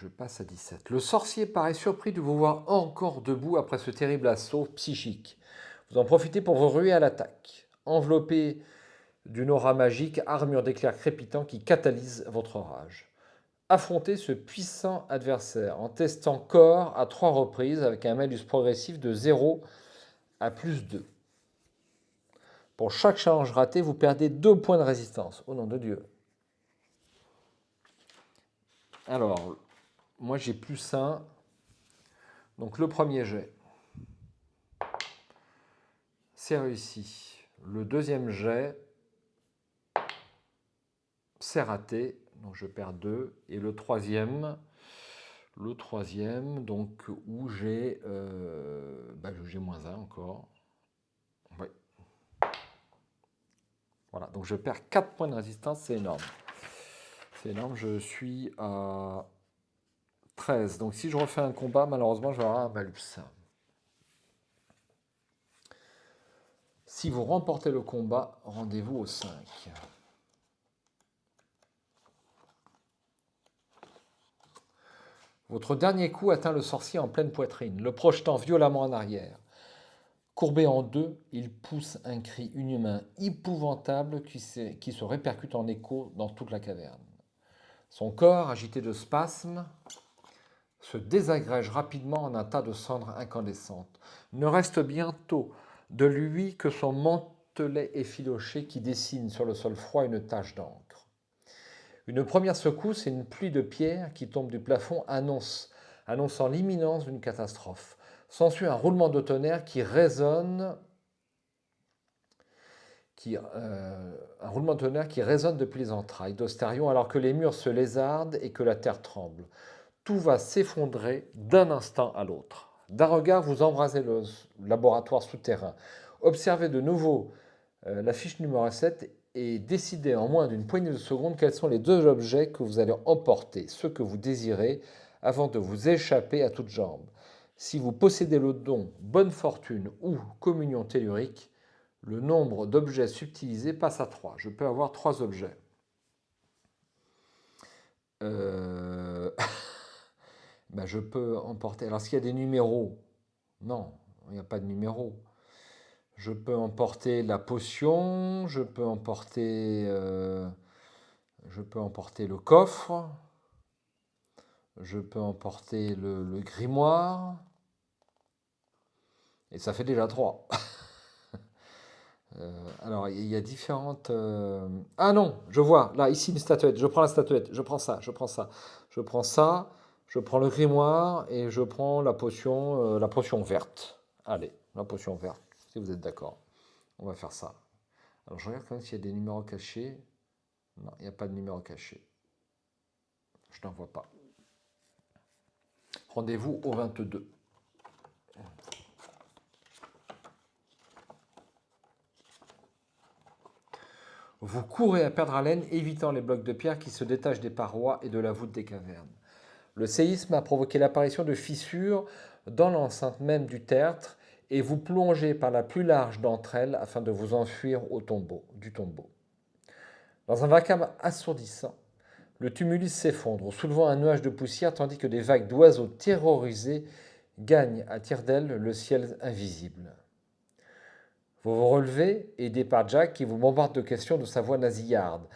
je passe à 17. Le sorcier paraît surpris de vous voir encore debout après ce terrible assaut psychique. Vous en profitez pour vous ruer à l'attaque. Enveloppé d'une aura magique, armure d'éclairs crépitants qui catalyse votre rage. Affrontez ce puissant adversaire en testant corps à 3 reprises avec un malus progressif de 0 à plus 2. Pour chaque challenge raté, vous perdez 2 points de résistance. Au nom de Dieu. Alors, moi j'ai plus 1. Donc le premier jet, c'est réussi. Le deuxième jet, c'est raté. Donc je perds 2. Et le troisième, donc où j'ai moins 1 encore. Oui. Voilà, donc je perds 4 points de résistance, c'est énorme. C'est énorme, je suis à 13. Donc si je refais un combat, malheureusement, j'aurai un malus. Si vous remportez le combat, rendez-vous au 5. Votre dernier coup atteint le sorcier en pleine poitrine, le projetant violemment en arrière. Courbé en deux, il pousse un cri inhumain épouvantable qui se répercute en écho dans toute la caverne. Son corps, agité de spasmes, se désagrège rapidement en un tas de cendres incandescentes. Ne reste bientôt de lui que son mantelet effiloché qui dessine sur le sol froid une tache d'encre. Une première secousse et une pluie de pierres qui tombe du plafond annonçant l'imminence d'une catastrophe. S'ensuit un roulement de tonnerre qui résonne depuis les entrailles d'Ostarion alors que les murs se lézardent et que la terre tremble. Tout va s'effondrer d'un instant à l'autre. D'un regard, vous embrasez le laboratoire souterrain. Observez de nouveau la fiche numéro 7 et décidez en moins d'une poignée de secondes quels sont les 2 objets que vous allez emporter, ceux que vous désirez, avant de vous échapper à toutes jambes. Si vous possédez le don Bonne Fortune ou Communion tellurique, le nombre d'objets subtilisés passe à 3. Je peux avoir 3 objets. Je peux emporter... Alors, s'il y a des numéros, non, il n'y a pas de numéros. Je peux emporter la potion, je peux emporter le coffre, je peux emporter le grimoire, et ça fait déjà 3. Alors, il y a différentes... Ah non, je vois, là, ici, une statuette. Je prends la statuette, je prends ça. Je prends le grimoire et je prends la potion verte. Allez, la potion verte, si vous êtes d'accord. On va faire ça. Alors, je regarde quand même s'il y a des numéros cachés. Non, il n'y a pas de numéro caché. Je n'en vois pas. Rendez-vous au 22. Vous courez à perdre haleine, évitant les blocs de pierre qui se détachent des parois et de la voûte des cavernes. Le séisme a provoqué l'apparition de fissures dans l'enceinte même du tertre et vous plongez par la plus large d'entre elles afin de vous enfuir du tombeau. Dans un vacarme assourdissant, le tumulus s'effondre, soulevant un nuage de poussière tandis que des vagues d'oiseaux terrorisés gagnent à tire-d'aile le ciel invisible. Vous vous relevez, aidé par Jack qui vous bombarde de questions de sa voix nasillarde.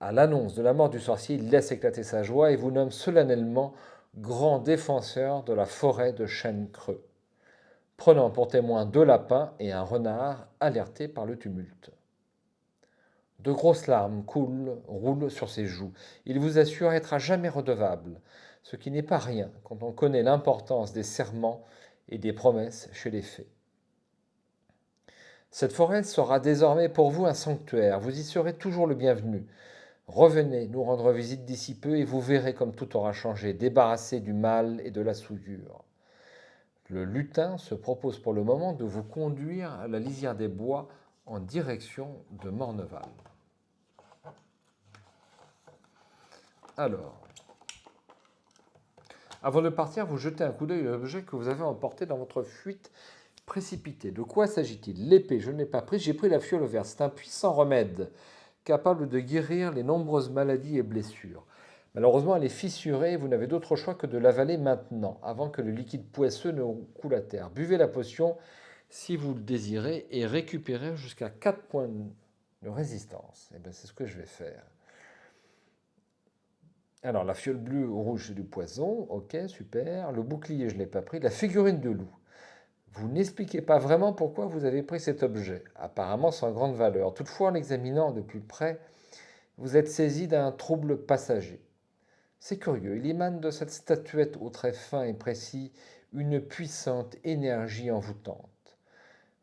À l'annonce de la mort du sorcier, il laisse éclater sa joie et vous nomme solennellement grand défenseur de la forêt de chênes creux, prenant pour témoin 2 lapins et un renard alertés par le tumulte. De grosses larmes roulent sur ses joues. Il vous assure être à jamais redevable, ce qui n'est pas rien quand on connaît l'importance des serments et des promesses chez les fées. Cette forêt sera désormais pour vous un sanctuaire. Vous y serez toujours le bienvenu. Revenez nous rendre visite d'ici peu et vous verrez comme tout aura changé, débarrassé du mal et de la souillure. Le lutin se propose pour le moment de vous conduire à la lisière des bois en direction de Morneval. Alors, avant de partir, vous jetez un coup d'œil à l'objet que vous avez emporté dans votre fuite précipitée. De quoi s'agit-il? L'épée, je ne l'ai pas prise, j'ai pris la fiole verte. C'est un puissant remède capable de guérir les nombreuses maladies et blessures. Malheureusement, elle est fissurée et vous n'avez d'autre choix que de l'avaler maintenant, avant que le liquide poisseux ne coule à terre. Buvez la potion si vous le désirez et récupérez jusqu'à 4 points de résistance. Et bien, c'est ce que je vais faire. Alors, la fiole bleue ou rouge, c'est du poison. Ok, super. Le bouclier, je ne l'ai pas pris. La figurine de loup. Vous n'expliquez pas vraiment pourquoi vous avez pris cet objet, apparemment sans grande valeur. Toutefois, en l'examinant de plus près, vous êtes saisi d'un trouble passager. C'est curieux, il émane de cette statuette aux traits fins et précis une puissante énergie envoûtante.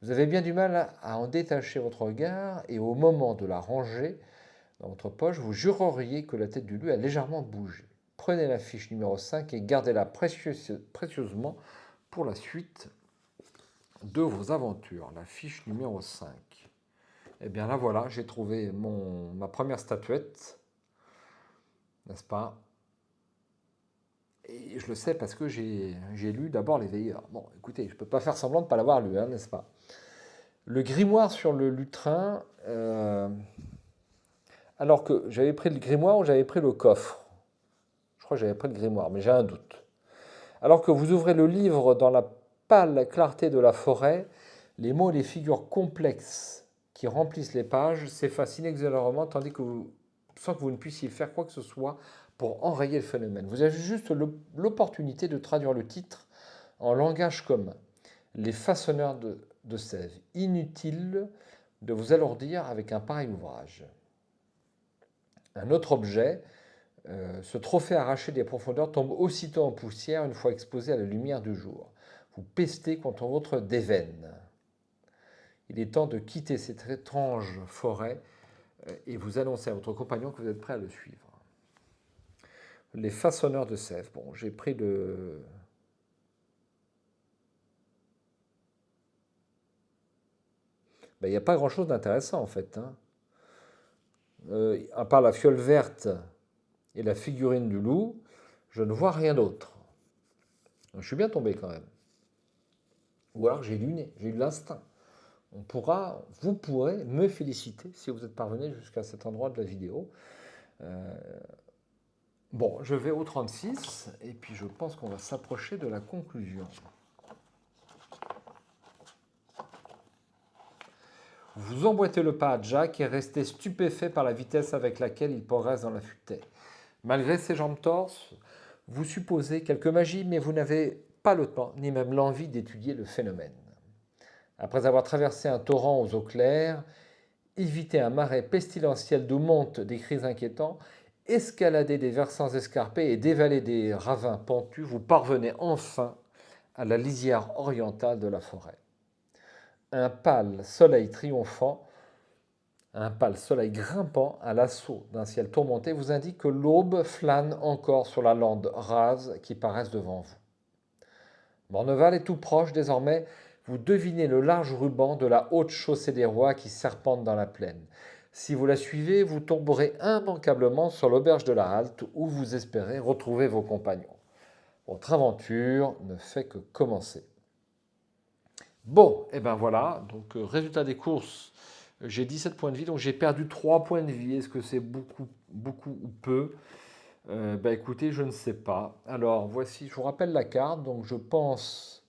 Vous avez bien du mal à en détacher votre regard et au moment de la ranger dans votre poche, vous jureriez que la tête du loup a légèrement bougé. Prenez la fiche numéro 5 et gardez-la précieusement pour la suite de vos aventures. La fiche numéro 5. Eh bien là voilà, j'ai trouvé ma première statuette, n'est-ce pas? Et je le sais parce que j'ai lu d'abord Les Veilleurs. Bon, écoutez, je ne peux pas faire semblant de ne pas l'avoir lu, hein, n'est-ce pas? Le grimoire sur le lutrin, alors que j'avais pris le grimoire ou j'avais pris le coffre. Je crois que j'avais pris le grimoire, mais j'ai un doute. Alors que vous ouvrez le livre dans la pâle clarté de la forêt, les mots et les figures complexes qui remplissent les pages s'effacent inexorablement sans que vous ne puissiez faire quoi que ce soit pour enrayer le phénomène. Vous avez juste l'opportunité de traduire le titre en langage commun. Les façonneurs de sève. Inutile de vous alourdir avec un pareil ouvrage. Un autre objet, ce trophée arraché des profondeurs tombe aussitôt en poussière une fois exposé à la lumière du jour. Vous pestez contre votre déveine. Il est temps de quitter cette étrange forêt et vous annoncez à votre compagnon que vous êtes prêt à le suivre. Les façonneurs de sève. Bon, j'ai pris le... Ben, il n'y a pas grand-chose d'intéressant en fait. Hein. À part la fiole verte et la figurine du loup, je ne vois rien d'autre. Je suis bien tombé quand même. Ou alors j'ai lu l'instinct. Vous pourrez me féliciter si vous êtes parvenu jusqu'à cet endroit de la vidéo. Bon, je vais au 36 et puis je pense qu'on va s'approcher de la conclusion. Vous emboîtez le pas à Jack et restez stupéfait par la vitesse avec laquelle il progresse dans la futaie. Malgré ses jambes torses, vous supposez quelque magie, mais vous n'avez pas le temps ni même l'envie d'étudier le phénomène. Après avoir traversé un torrent aux eaux claires, évité un marais pestilentiel d'où montent des cris inquiétants, escaladé des versants escarpés et dévalé des ravins pentus, vous parvenez enfin à la lisière orientale de la forêt. Un pâle soleil grimpant à l'assaut d'un ciel tourmenté vous indique que l'aube flâne encore sur la lande rase qui paraisse devant vous. Morneval est tout proche désormais, vous devinez le large ruban de la haute chaussée des rois qui serpente dans la plaine. Si vous la suivez, vous tomberez immanquablement sur l'auberge de la halte où vous espérez retrouver vos compagnons. Votre aventure ne fait que commencer. Bon, et ben voilà, donc résultat des courses, j'ai 17 points de vie, donc j'ai perdu 3 points de vie. Est-ce que c'est beaucoup ou peu? Écoutez, je ne sais pas. Alors, voici, je vous rappelle la carte, donc je pense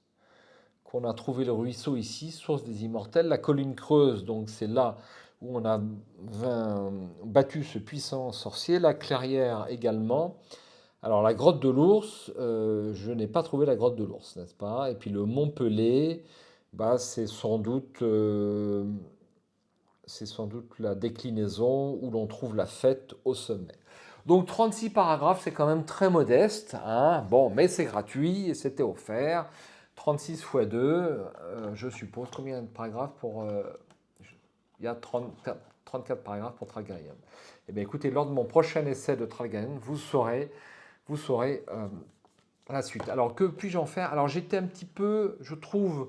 qu'on a trouvé le ruisseau ici, source des immortels. La colline creuse, donc c'est là où on a battu ce puissant sorcier. La clairière également. Alors, la grotte de l'ours, je n'ai pas trouvé la grotte de l'ours, n'est-ce pas? Et puis le Mont Pelé, c'est sans doute la déclinaison où l'on trouve la fête au sommet. Donc 36 paragraphes, c'est quand même très modeste, hein. Bon, mais c'est gratuit et c'était offert. 36 x 2, je suppose, combien de paragraphes pour... il y a 34 paragraphes pour Tralgarion. Eh bien écoutez, lors de mon prochain essai de Tralgarion, vous saurez la suite. Alors que puis-je en faire? Alors j'étais un petit peu, je trouve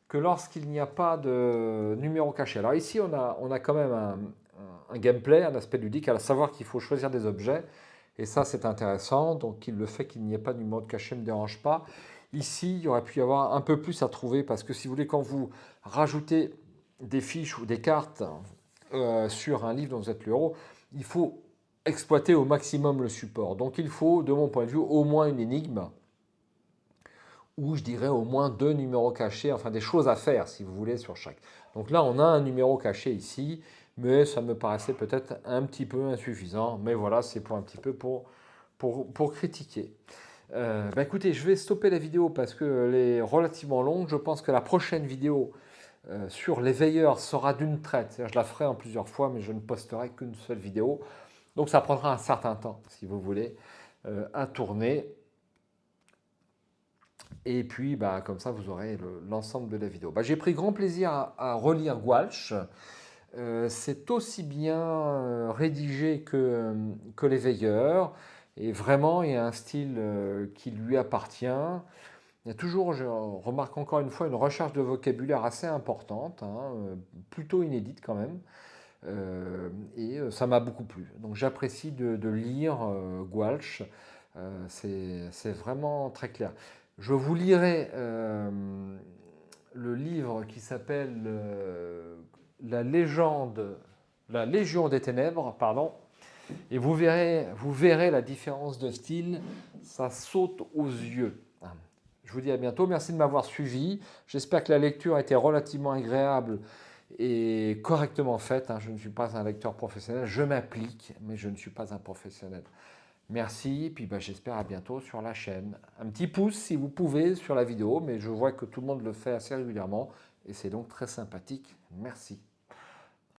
que lorsqu'il n'y a pas de numéro caché. Alors ici, on a quand même un gameplay, un aspect ludique, à savoir qu'il faut choisir des objets. Et ça, c'est intéressant. Donc le fait qu'il n'y ait pas de numéro de cachet ne me dérange pas. Ici, il y aurait pu y avoir un peu plus à trouver parce que si vous voulez, quand vous rajoutez des fiches ou des cartes sur un livre dont vous êtes le héros, il faut exploiter au maximum le support. Donc il faut, de mon point de vue, au moins une énigme, ou je dirais au moins 2 numéros cachés, enfin des choses à faire si vous voulez sur chaque. Donc là on a un numéro caché ici, mais ça me paraissait peut-être un petit peu insuffisant, mais voilà, c'est pour un petit peu pour critiquer. Bah écoutez, je vais stopper la vidéo parce qu'elle est relativement longue. Je pense que la prochaine vidéo sur les veilleurs sera d'une traite. Je la ferai en plusieurs fois, mais je ne posterai qu'une seule vidéo. Donc ça prendra un certain temps, si vous voulez, à tourner. Et puis, bah, comme ça, vous aurez l'ensemble de la vidéo. Bah, j'ai pris grand plaisir à relire Gouache. C'est aussi bien rédigé que les veilleurs. Et vraiment, il y a un style qui lui appartient. Il y a toujours, je remarque encore une fois, une recherche de vocabulaire assez importante, hein, plutôt inédite quand même. Et ça m'a beaucoup plu. Donc j'apprécie de lire Gouache. C'est vraiment très clair. Je vous lirai le livre qui s'appelle La légende, La Légion des Ténèbres, pardon. Et vous verrez la différence de style, ça saute aux yeux. Je vous dis à bientôt, merci de m'avoir suivi. J'espère que la lecture a été relativement agréable et correctement faite. Je ne suis pas un lecteur professionnel, je m'applique, mais je ne suis pas un professionnel. Merci, puis j'espère à bientôt sur la chaîne. Un petit pouce si vous pouvez sur la vidéo, mais je vois que tout le monde le fait assez régulièrement et c'est donc très sympathique. Merci.